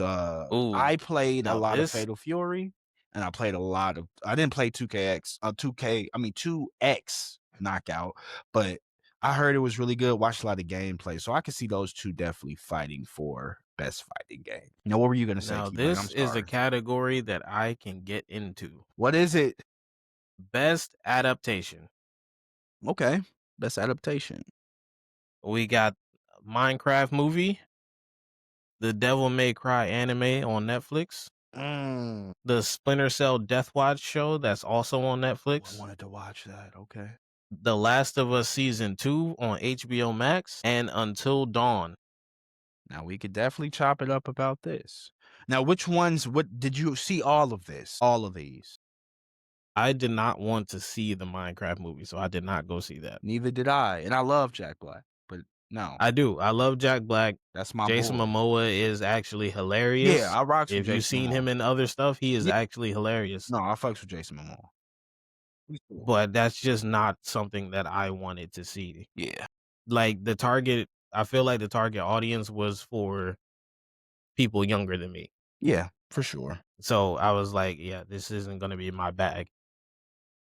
Ooh, I played a now lot of this Fatal Fury and I played a lot of I didn't play 2KX, 2K, I mean 2X Knockout, but I heard it was really good. Watched a lot of gameplay. So I could see those two definitely fighting for best fighting game. Now, what were you gonna say, now Keyblade? I'm this is a sorry. category that I can get into. What is it? Best adaptation. Okay. Best adaptation. We got Minecraft movie, the Devil May Cry anime on Netflix, Mm. the Splinter Cell Death Watch show that's also on Oh, I Netflix, wanted to watch that. Okay. The Last of Us season 2 on HBO Max, and Until Dawn. Now we could definitely chop it up about this. Now, which ones? What did you see? All of this, all of these. I did not want to see the Minecraft movie, so I did not go see that. Neither did I, and I love Jack Black, but no, I do. I love Jack Black. that's my Jason boy. Momoa is actually Yeah, hilarious. I rocks with If you've Jason seen Momoa. him in other stuff, he is Yeah, actually hilarious. no, I fucks with Jason Momoa. He's cool. But that's just not something that I wanted to see. Yeah, Like the target, I feel like the target audience was for people younger than me. yeah, for sure. So I was like, yeah, this isn't going to be my bag.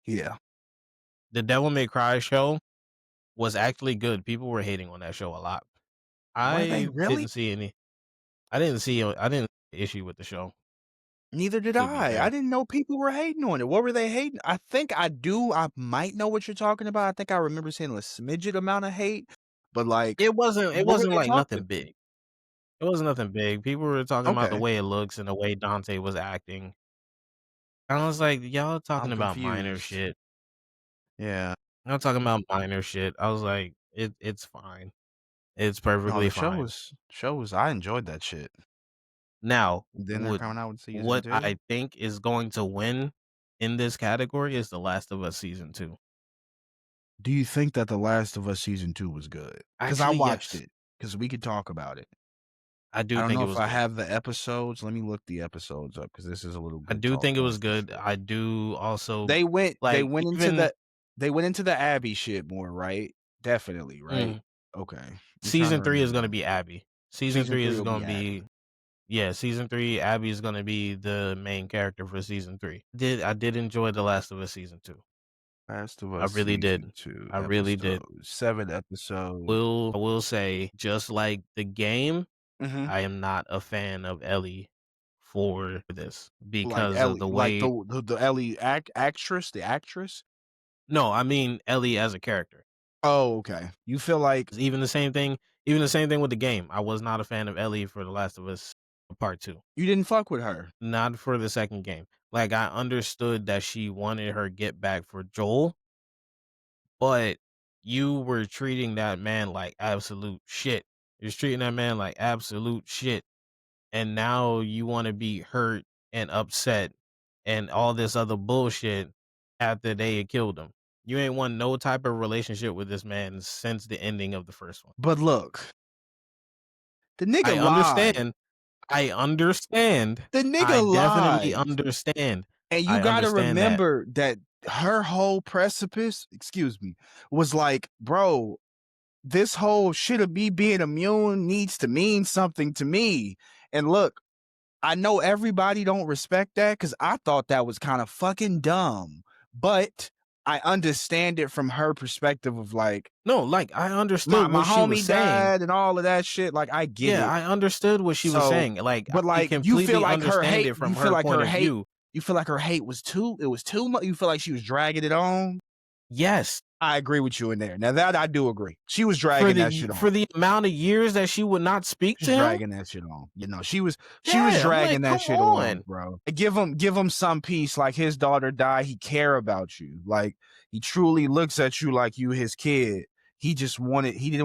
Yeah, The Devil May Cry show was actually good. People were hating on that show a lot. were they I really? didn't see any. I didn't see issue with the show. Neither did To be I. I fair, didn't know people were hating on it. What were they hating? I think I do. I might know what you're talking about. I think I remember seeing a smidget amount of hate, but like, it wasn't. It what were wasn't they like talking nothing about? big. It wasn't nothing big. People were talking about the Okay, way it looks and the way Dante was acting. I was like, y'all I'm talking about minor confused. shit. Yeah. Y'all talking about minor shit. I was like, it's fine. It's No, perfectly the show fine. was I enjoyed that shit. Now, Then they're what coming out with season what 2? I think is going to win in this category is The Last of Us season 2. Do you think that The Last of Us season 2 was good? Because I Actually, watched yes. it. Because we could talk about it. I I do don't think know it if was I good. have the episodes. Let me look the episodes up because this is a little I good do think it talking was for good. sure. I do also They went they like went into even the they went into the Abby shit more, right? Definitely, right? mm, Okay. I'm trying to season 3 is going to remember. be Abby. Season Season 3 3 is will going be to Abby. be yeah, season 3 Abby is going to be the main character for season 3. I did enjoy The Last of Us season 2. Last of I Us really season did. 2 I really did. episodes. 7 episodes. I will say just like the game, Mhm. I am not a fan of Ellie for this Like because of Ellie, the like way the Ellie actress, the actress? no, I mean Ellie as a character. Oh, okay. You feel like 'Cause even the same thing with the game. I was not a fan of Ellie for The Last of Us Part 2. you didn't fuck with her. Not for the second game. Like I understood that she wanted her get back for Joel, but you were treating that man like absolute shit. You're treating that man like absolute shit. And now you want to be hurt and upset and all this other bullshit after they had killed him. You ain't want no type of relationship with this man since the ending of the first one. But look, the nigga I lied. understand. I understand. The I nigga definitely lied. understand. And you I gotta understand that. remember that her whole precipice, excuse me, was like, bro, this whole shit of me being immune needs to mean something to me. And look, I know everybody don't respect that because I thought that was kind of fucking dumb. But I understand it from her perspective of like, No, like, I my understood my what she was homie saying. died and all of that shit, like, I get Yeah, it. I understood what she was So, saying, like, but, I like, completely understand it from her point of view. you feel like her hate was too much. You feel like she was dragging it on? Yes, I agree with you in there. Now that I do agree. She was dragging that shit on. for the amount of years that she would not speak to She's him? dragging that shit on. You know, she was Yeah, I'm like, dragging that "Come shit on, on." bro. Give him some peace. Like his daughter died. He care about you. Like he truly looks at you like you his kid. He didn't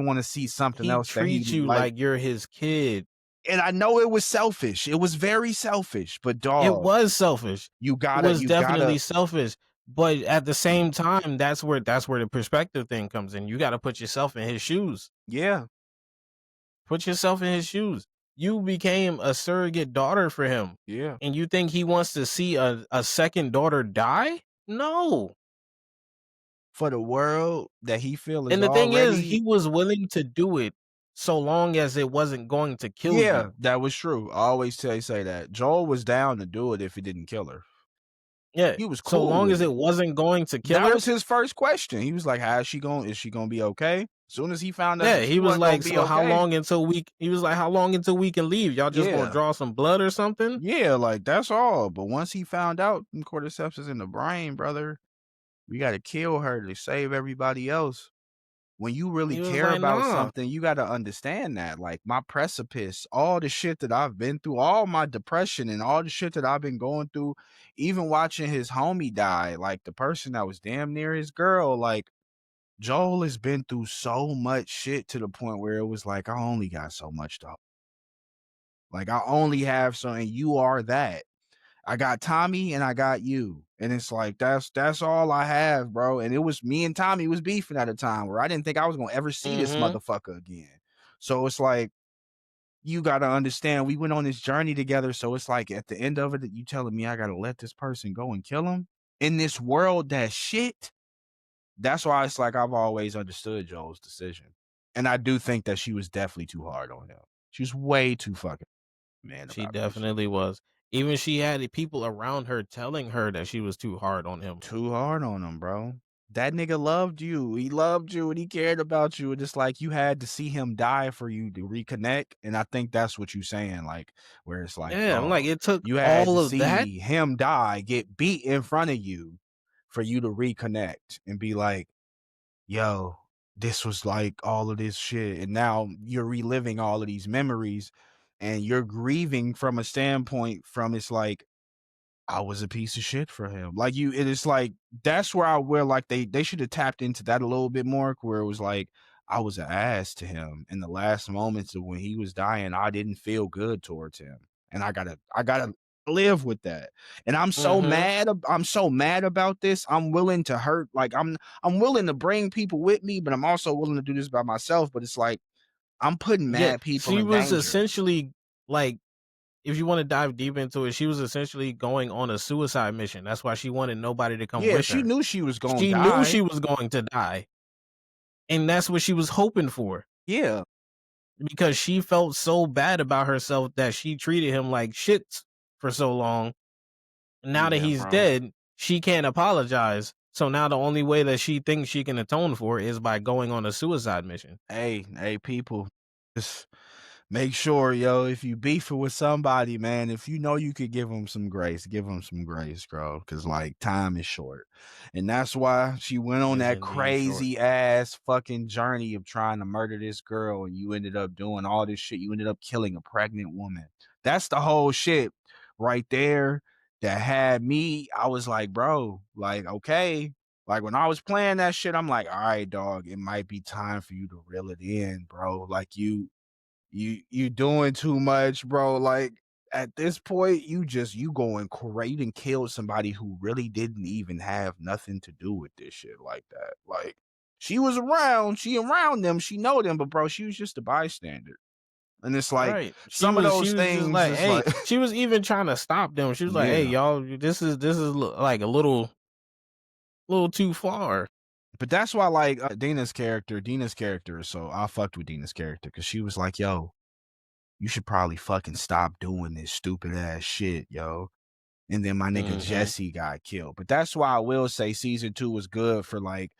want to see something He else that he treats you like. like you're his kid. And I know it was selfish. It was very selfish, but It dog, was selfish. It was you gotta, definitely selfish, but at the same time, that's where the perspective thing comes in. You gotta put yourself in his shoes. yeah, Put yourself in his shoes. You became a surrogate daughter for him, yeah. and you think he wants to see a second daughter die? No. For the world that he feel is And the thing is, already, he was willing to do it so long as it wasn't going to kill yeah, you. that was true. I always say that. Joel was down to do it if he didn't kill her. Yeah. He was So cool long with as it. it wasn't going to kill That her. was his first question. He was like, "How is she gonna be okay?" As soon as he found out Yeah, that he she was wasn't gonna like, be "So how okay, long until we?" He was like, "How long until we can leave? Y'all just gonna yeah, draw some blood or something?" yeah, like that's all. But once he found out cordyceps is in the brain, brother, we got to kill her to save everybody else. When you really He was care like, about "Nah." something, you got to understand that. Like my precipice, all the shit that I've been through, all my depression and all the shit that I've been going through, even watching his homie die, like the person that was damn near his girl, like Joel has been through so much shit to the point where it was like, I only got so much to, like, I only have so, and you are that. I got Tommy and I got you. And it's like, that's all I have, bro. And it was me and Tommy was beefing at a time where I didn't think I was going to ever see this Mhm. motherfucker again. So it's like, you got to understand, we went on this journey together. So it's like, at the end of it, you telling me I got to let this person go and kill him in this world that shit. That's why it's like I've always understood Joel's decision. And I do think that she was definitely too hard on him. She was way too fucking man She about that shit. definitely was. Even she had people around her telling her that she was too hard on him. Too hard on him, bro. That nigga loved you. He loved you and he cared about you. And it's like you had to see him die for you to reconnect. And I think that's what you're saying, like, where it's like, Yeah, I'm like, dog, it took you had to all of that. see him die, get beat in front of you for you to reconnect and be like, yo, this was like all of this shit. And now you're reliving all of these memories and you're grieving from a standpoint from it's like, I was a piece of shit for him. Like you, it is like that's where like they should have tapped into that a little bit more, where it was like I was an ass to him in the last moments of when he was dying. I didn't feel good towards him, and I gotta live with that. And Mhm. I'm so mad about this. I'm willing to hurt. Like I'm willing to bring people with me, but I'm also willing to do this by myself. But it's like I'm putting Yeah, mad people she in was danger. essentially like, if you want to dive deep into it, she was essentially going on a suicide mission. That's why she wanted nobody to come Yeah, with she her. knew she was gonna She knew die. she was going to die, and that's what she was hoping for, Yeah, because she felt so bad about herself that she treated him like shit for so long. Now that yeah, he's bro. dead, she can't apologize. So now the only way that she thinks she can atone for is by going on a suicide mission. Hey, people, just make sure, yo, if you beefing with somebody, man, if you know you could give them some grace, bro, because like time is short, and that's why she went It on is that indeed short. crazy ass fucking journey of trying to murder this girl, and you ended up doing all this shit. You ended up killing a pregnant woman. That's the whole shit right there that had me. I was like, bro, like, okay, like when I was playing that shit, I'm like, all right, dog, it might be time for you to reel it in, bro. Like you doing too much, bro. Like at this point, you going crazy. You done killed somebody who really didn't even have nothing to do with this shit like that. Like she around them, she know them, but bro, she was just a bystander. And it's like Right. some of She those was just things like, is "Hey," like, she was even trying to stop them. She was like, "Hey, yeah. y'all, this is like a little too far." But that's why like Dina's character is so I fucked with Dina's character because she was like, yo, you should probably fucking stop doing this stupid ass shit, yo. and then my nigga Mhm. Jesse got killed. But that's why I will say season 2 was good for like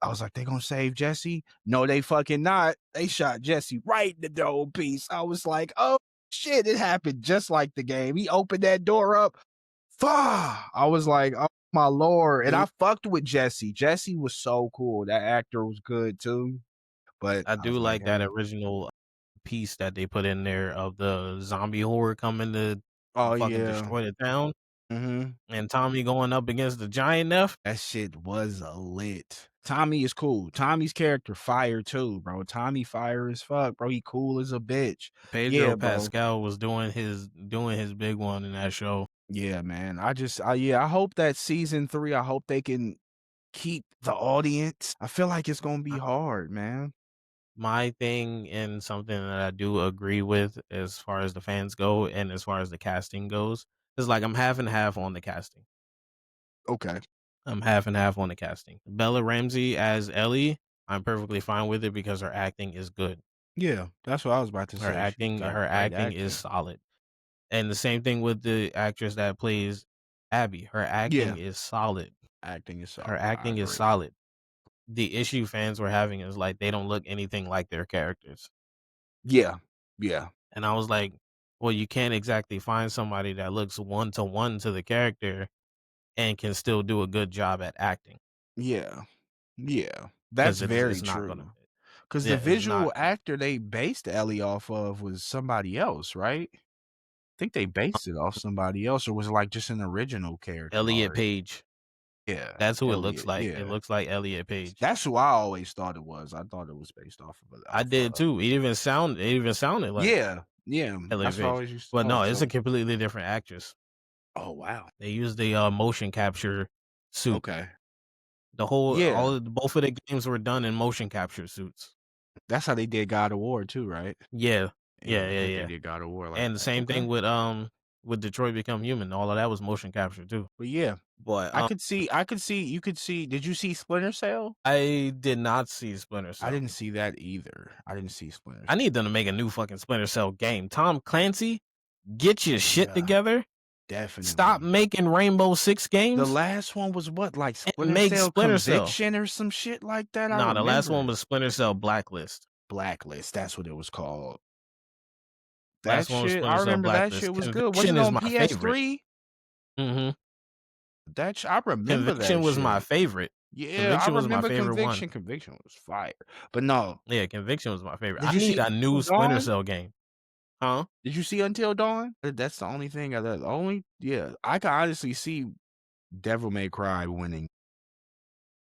I was like, "They gonna save Jesse?" No, they fucking not. They shot Jesse right in the dome piece. I was like, "Oh shit!" It happened just like the game. He opened that door up. Fuck! I was like, "Oh my lord!" And Do I fucked with Jesse. Jesse was so cool. That actor was good too. But I I was do like, like that "Hey, original piece that they put in there of the zombie horde coming to oh fucking yeah, destroy the town, hmm and Tommy going up against the giant F. that shit was lit." Tommy is cool. Tommy's character fire too, bro. Tommy fire as fuck, bro. He cool as a bitch. Pedro Yeah, bro. Pascal was doing his big one in that show. Yeah, man. I hope that season 3, I hope they can keep the audience. I feel like it's gonna be I hard, man. My thing and something that I do agree with as far as the fans go and as far as the casting goes is like I'm half and half on the casting. Okay. I'm half and half on the casting. Bella Ramsey as Ellie, I'm perfectly fine with it because her acting is good. Yeah, that's what I was about to Her say. She's acting got her great acting is acting. solid. And the same thing with the actress that plays Abby. Her acting Yeah, is solid. acting is Her solid. I acting is agree. solid. The issue fans were having is like they don't look anything like their characters. Yeah, yeah, And I was like, well, you can't exactly find somebody that looks one to the character and can still do a good job at acting yeah, yeah. That's because very it's not gonna true. fit. Because the Yeah, it's visual not gonna. actor they based Ellie off of was somebody else, right? I think they based it off somebody else, or was it like just an original character Elliot already? Page. Yeah, That's who it looks Elliot. like. It Yeah, looks like Elliot Page. that's who I always thought it was. I thought it was based off of I did too. It even sounded like yeah, yeah. Elliot That's what I Page. always used to But thought. no, it's a So, completely different actress. oh wow. They use the motion capture suit. Okay. The whole Yeah, all of the, both of the games were done in motion capture suits. that's how they did God of War too, right? Yeah. Yeah, Yeah, I yeah, think they yeah. did God of War like And the that. same Okay. thing with Detroit Become Human, all of that was motion capture too. But yeah, But, I could see you could see did you see Splinter Cell? I did not see Splinter I Cell. didn't see that either. I didn't see Splinter I Cell. need them to make a new fucking Splinter Cell game. Tom Clancy, get your shit Yeah, together. Stop definitely. making Rainbow Six The games last one was what, like and Splinter make Cell Splinter Cell. Conviction or some shit like that? I Nah, the last one remember. was Splinter Cell Blacklist. Blacklist, that's what it was called. That Last one was shit, I Splinter Cell remember that Blacklist. shit was good. Was it Conviction is on my favorite. PS3? Mhm. I remember Conviction that was my shit. favorite. Yeah, I Conviction was my remember favorite one. Conviction. Conviction was fire. But no, Yeah, Conviction was my favorite. did I you need see a new Until Splinter Dawn? Cell game. Huh? Did you see Until Dawn? That's the only thing the only yeah, I can honestly see Devil May Cry winning.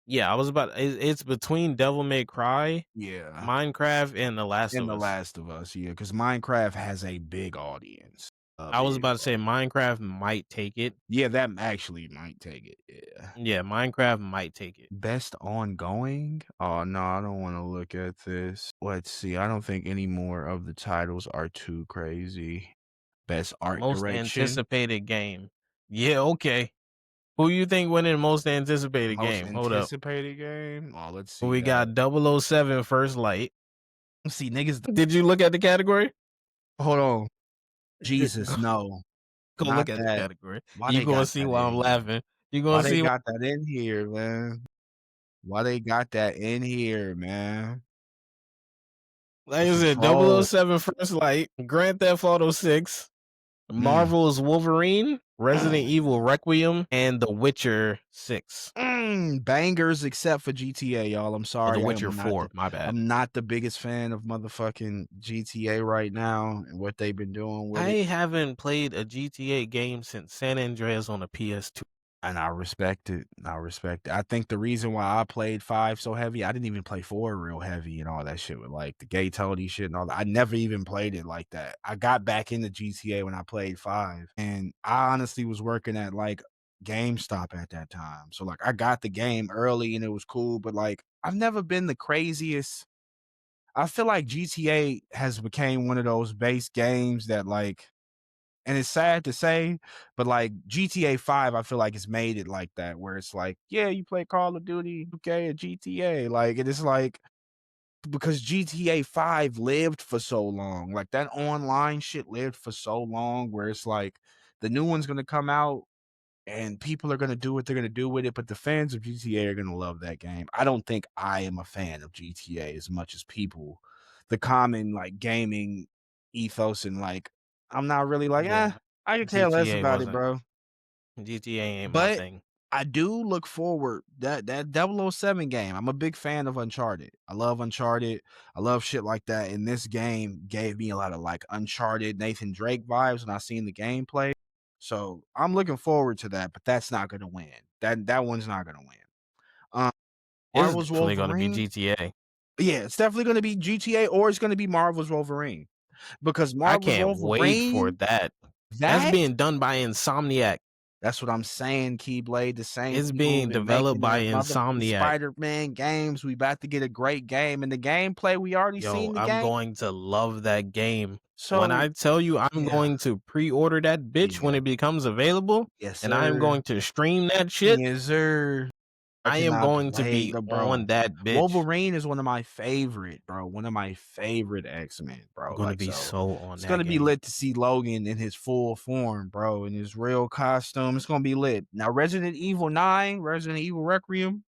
Yeah, I was it's between Devil May Cry, Yeah. Minecraft, and The Last And of The Us. Last of Us, yeah, because Minecraft has a big audience. A I was big about to say audience. Minecraft might take it. Yeah, that actually might take it, yeah. Yeah, Minecraft might take it. Best ongoing? Oh, no, I don't wanna look at this. Let's see, I don't think any more of the titles are too crazy. Best art Most direction? anticipated game. Yeah, okay. Who you think winning most anticipated Most game? Hold up. anticipated game? Oh, let's see We that. got 007 First Light. Let's see, niggas Did you look at the category? hold on. Jesus, no. Go Not look at the that. category. Why You they gonna got see that why I'm in here? laughing. You Why gonna they see got that in here, man? Why they got that in here, man? like I That's a said, troll. 007 First Light, Grand Theft Auto 6, Mm. Marvel's Wolverine, Resident Evil Requiem, and The Witcher 6. Bangers except for GTA, y'all. I'm Oh, The sorry. Witcher 4, my bad. I'm not the biggest fan of motherfucking GTA right now and what they've been doing with I it. haven't played a GTA game since San Andreas on a PS2. And I respect it. I respect it. I think the reason why I played 5 so heavy, I didn't even play 4 real heavy and all that shit with like the gay Tony shit and all that. I never even played it like that. I got back into GTA when I played 5. And I honestly was working at like GameStop at that time. So like I got the game early and it was cool, but like I've never been the craziest. I feel like GTA has became one of those base games that like and it's sad to say, but like GTA 5, I feel like it's made it like that, where it's like, yeah, you play Call of Duty, okay, and GTA. Like, it is like because GTA 5 lived for so long, like that online shit lived for so long, where it's like the new one's gonna come out. and people are gonna do what they're gonna do with it, but the fans of GTA are gonna love that game. I don't think I am a fan of GTA as much as people, the common like gaming ethos and like I'm not really like, Yeah. I could care less GTA about it, wasn't bro. GTA ain't my But thing. I do look forward that 007 game. I'm a big fan of Uncharted. I love Uncharted. I love shit like that. And this game gave me a lot of like Uncharted Nathan Drake vibes when I seen the gameplay. So I'm looking forward to that, but that's not gonna win. That one's not gonna win. Um, It's Marvel's definitely gonna be Wolverine. GTA. Yeah, it's definitely gonna be GTA or it's gonna be Marvel's Wolverine. Because I Marvel's can't wait for Wolverine, that. That's that being done by Insomniac. that's what I'm saying, Keyblade. The same It's people who've being been developed making by the motherfucking Insomniac. Spider-Man games. We about to get a great game, and the gameplay we already Yo, seen the I'm game. going to love that game. When So I tell you I'm yeah, going to pre-order that bitch when yeah, it becomes available, yes, and I am sir, going to stream that shit, yes, sir. I I am cannot going to wait, be though, bro. on that bitch. Wolverine is one of my favorite, bro. One of my favorite X-Men, I'm bro. gonna Like be so. so on It's that gonna be game. lit to see Logan in his full form, bro, in his real costume. It's gonna be lit. Now, Resident Evil 9, Resident Evil Requiem.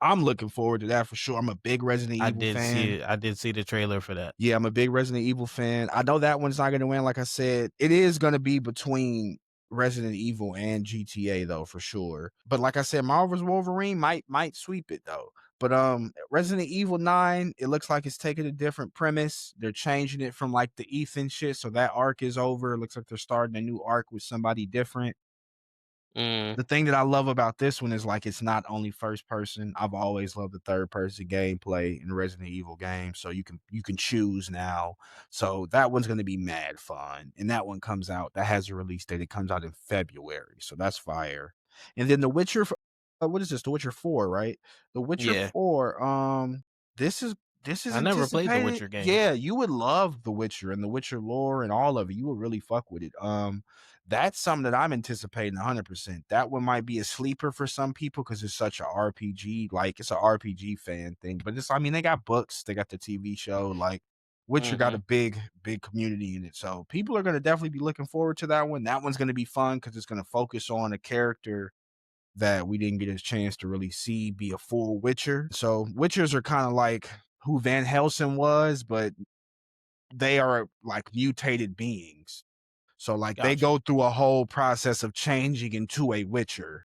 I'm looking forward to that for sure. I'm a big Resident I Evil did see fan. it. I did see the trailer for that. Yeah, I'm a big Resident Evil fan. I know that one's not gonna win, like I said. It is gonna be between Resident Evil and GTA though, for sure. But like I said, Marvel's Wolverine might sweep it though. But Resident Evil 9, it looks like it's taking a different premise. They're changing it from like the Ethan shit. So that arc is over. It looks like they're starting a new arc with somebody different. Mm, The thing that I love about this one is like it's not only first person. I've always loved the third person gameplay in Resident Evil games, so you can choose now. So that one's going to be mad fun, and that one comes out. That has a release date. It comes out in February, so that's fire. And then The Witcher. What is this? The Witcher 4, right? The Witcher yeah. 4. This is this is I never played the anticipated. Witcher games. Yeah, you would love The Witcher and The Witcher lore and all of it. You would really fuck with it. That's something that I'm anticipating 100%. That one might be a sleeper for some people because it's such a RPG, like it's an RPG fan thing. But it's, I mean, they got books, they got the TV show, like Witcher got Hmm. a big community in it. So people are gonna definitely be looking forward to that one. That one's gonna be fun because it's gonna focus on a character that we didn't get a chance to really see be a full Witcher. So Witchers are kind of like who Van Helsing was, but they are like mutated beings. So like they Gotcha. go through a whole process of changing into a witcher.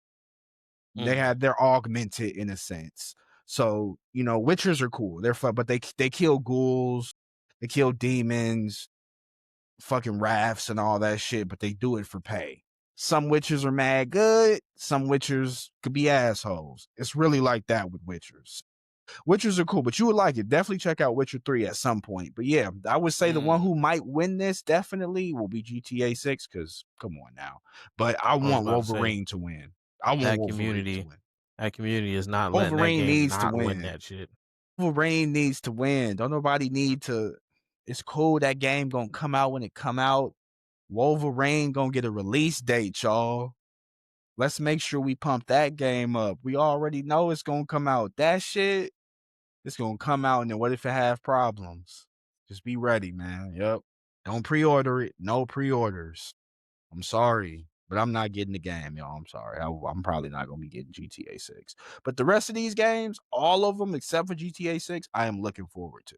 Hmm. They're augmented in a sense. So, witchers are cool. They're fun, but they kill ghouls, they kill demons, fucking rafts and all that shit, but they do it for pay. Some witchers are mad good, some witchers could be assholes. It's really like that with witchers. Witchers are cool, but you would like it. Definitely check out Witcher 3 at some point. But yeah, I would say the one Mm. who might win this definitely will be GTA 6 because come on now. But I I was want about to say Wolverine to win. I want that Wolverine to community. win. That community is not letting that Wolverine game needs to not win win. that shit. Wolverine needs to win. Don't nobody need to. It's cool that game gonna come out when it come out. Wolverine gonna get a release date, y'all. Let's make sure we pump that game up. We already know it's gonna come out. That shit, it's gonna come out, and then what if it have problems? Just be ready, man. Yep. Don't pre-order it. No pre-orders. I'm sorry, but I'm not getting the game, y'all. I'm sorry. I'm probably not gonna be getting GTA 6. But the rest of these games, all of them except for GTA 6, I am looking forward to.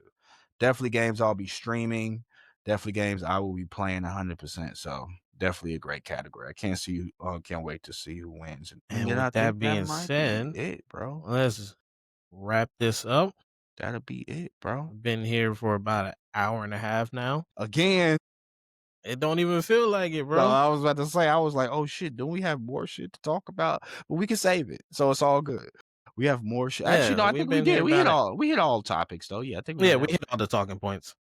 Definitely games I'll be streaming. Definitely games I will be playing 100%. So definitely a great category. I can't wait to see who wins. And And then I with think that that being might be said, it, bro. let's wrap this up. That'll be it, bro. I've been here for about an hour and a half now. Again, It don't even feel like it, no, bro. I was about to say, I was like, oh shit, don't we have more shit to talk about? But we can save it. So it's all good. We have more shit. Actually, no, Yeah, I we've think we been did. here about it. We hit all topics though. Yeah, I think we Yeah, hit we hit all everything. the talking points.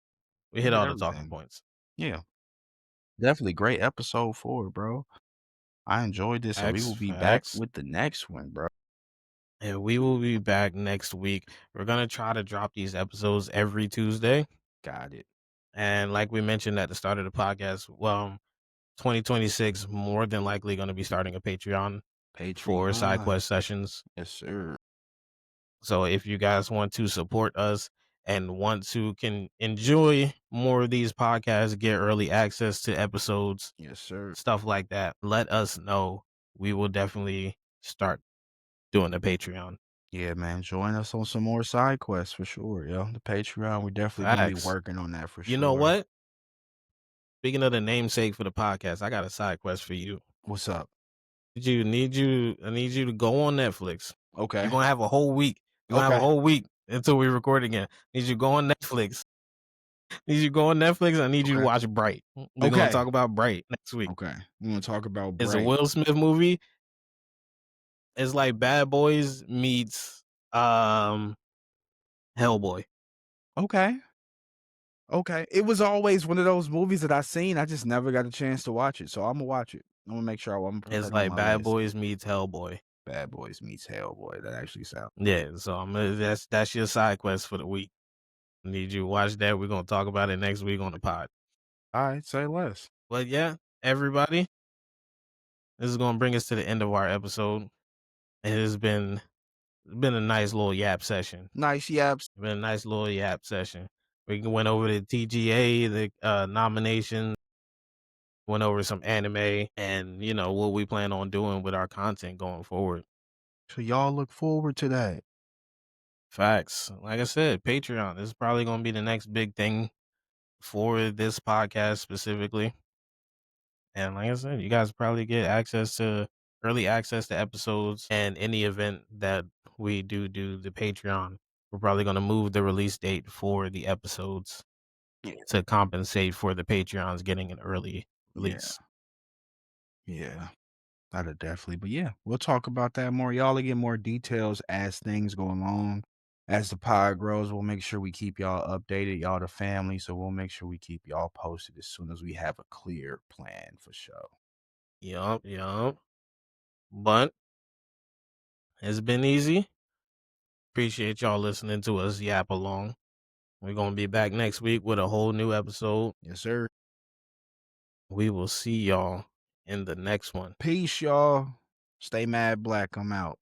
We We hit hit all the talking everything. points. Yeah. Definitely great episode 4, bro. I enjoyed this, and we Facts, will be back facts. with the next one, bro. And we will be back next week. We're gonna try to drop these episodes every Tuesday. Got it. And like we mentioned at the start of the podcast, well, 2026 more than likely going to be starting a Patreon for side Patreon. quest sessions. Yes, sir. So if you guys want to support us and want to can enjoy more of these podcasts, get early access to episodes, Yes, sir. stuff like that, let us know. we will definitely start doing the Patreon. Yeah, man. Join us on some more side quests for sure, yo. The Patreon, we're definitely gonna be Facts. working on that for You know sure. what? Speaking of the namesake for the podcast, I got a side quest for you. What's up? I need you to go on Netflix. You're Okay. gonna have a whole week. You're gonna have a Okay. whole week until we record again. Need you to go on Netflix. Need you to go on Netflix. I need you to Okay. watch Bright. We're gonna Okay. talk about Bright next week. Okay. We're gonna talk about It's a Bright. Will Smith movie. It's like Bad Boys meets Hellboy. Okay. Okay. It was always one of those movies that I seen. I just never got a chance to watch it. So I'm gonna watch it. I'm gonna make sure I'm gonna put It's that on like my Bad list. Boys meets Hellboy. Bad Boys meets Hellboy. That actually sounds Yeah, so that's your side quest for the week. Need you to watch that. We're gonna talk about it next week on the pod. all right, say less. But yeah, everybody, this is gonna bring us to the end of our episode. It has been a nice little yap session. Nice yaps. Been a nice little yap session. We went over the TGA, the nomination, went over some anime, and what we plan on doing with our content going forward. So y'all look forward to that. Facts. Like I said, Patreon is probably gonna be the next big thing for this podcast specifically. And like I said, you guys probably get early access to episodes and any event that we do the Patreon. We're probably going to move the release date for the episodes Yeah. to compensate for the Patreons getting an early Yeah. release. Yeah. That'll definitely. But yeah, we'll talk about that more. Y'all will get more details as things go along. As the pod grows, we'll make sure we keep y'all updated, y'all the family. So we'll make sure we keep y'all posted as soon as we have a clear plan for show. Yup, yup. But it's been easy. Appreciate y'all listening to us yap along. We're going to be back next week with a whole new episode. Yes, sir. We will see y'all in the next one. Peace, y'all. Stay mad black. I'm out.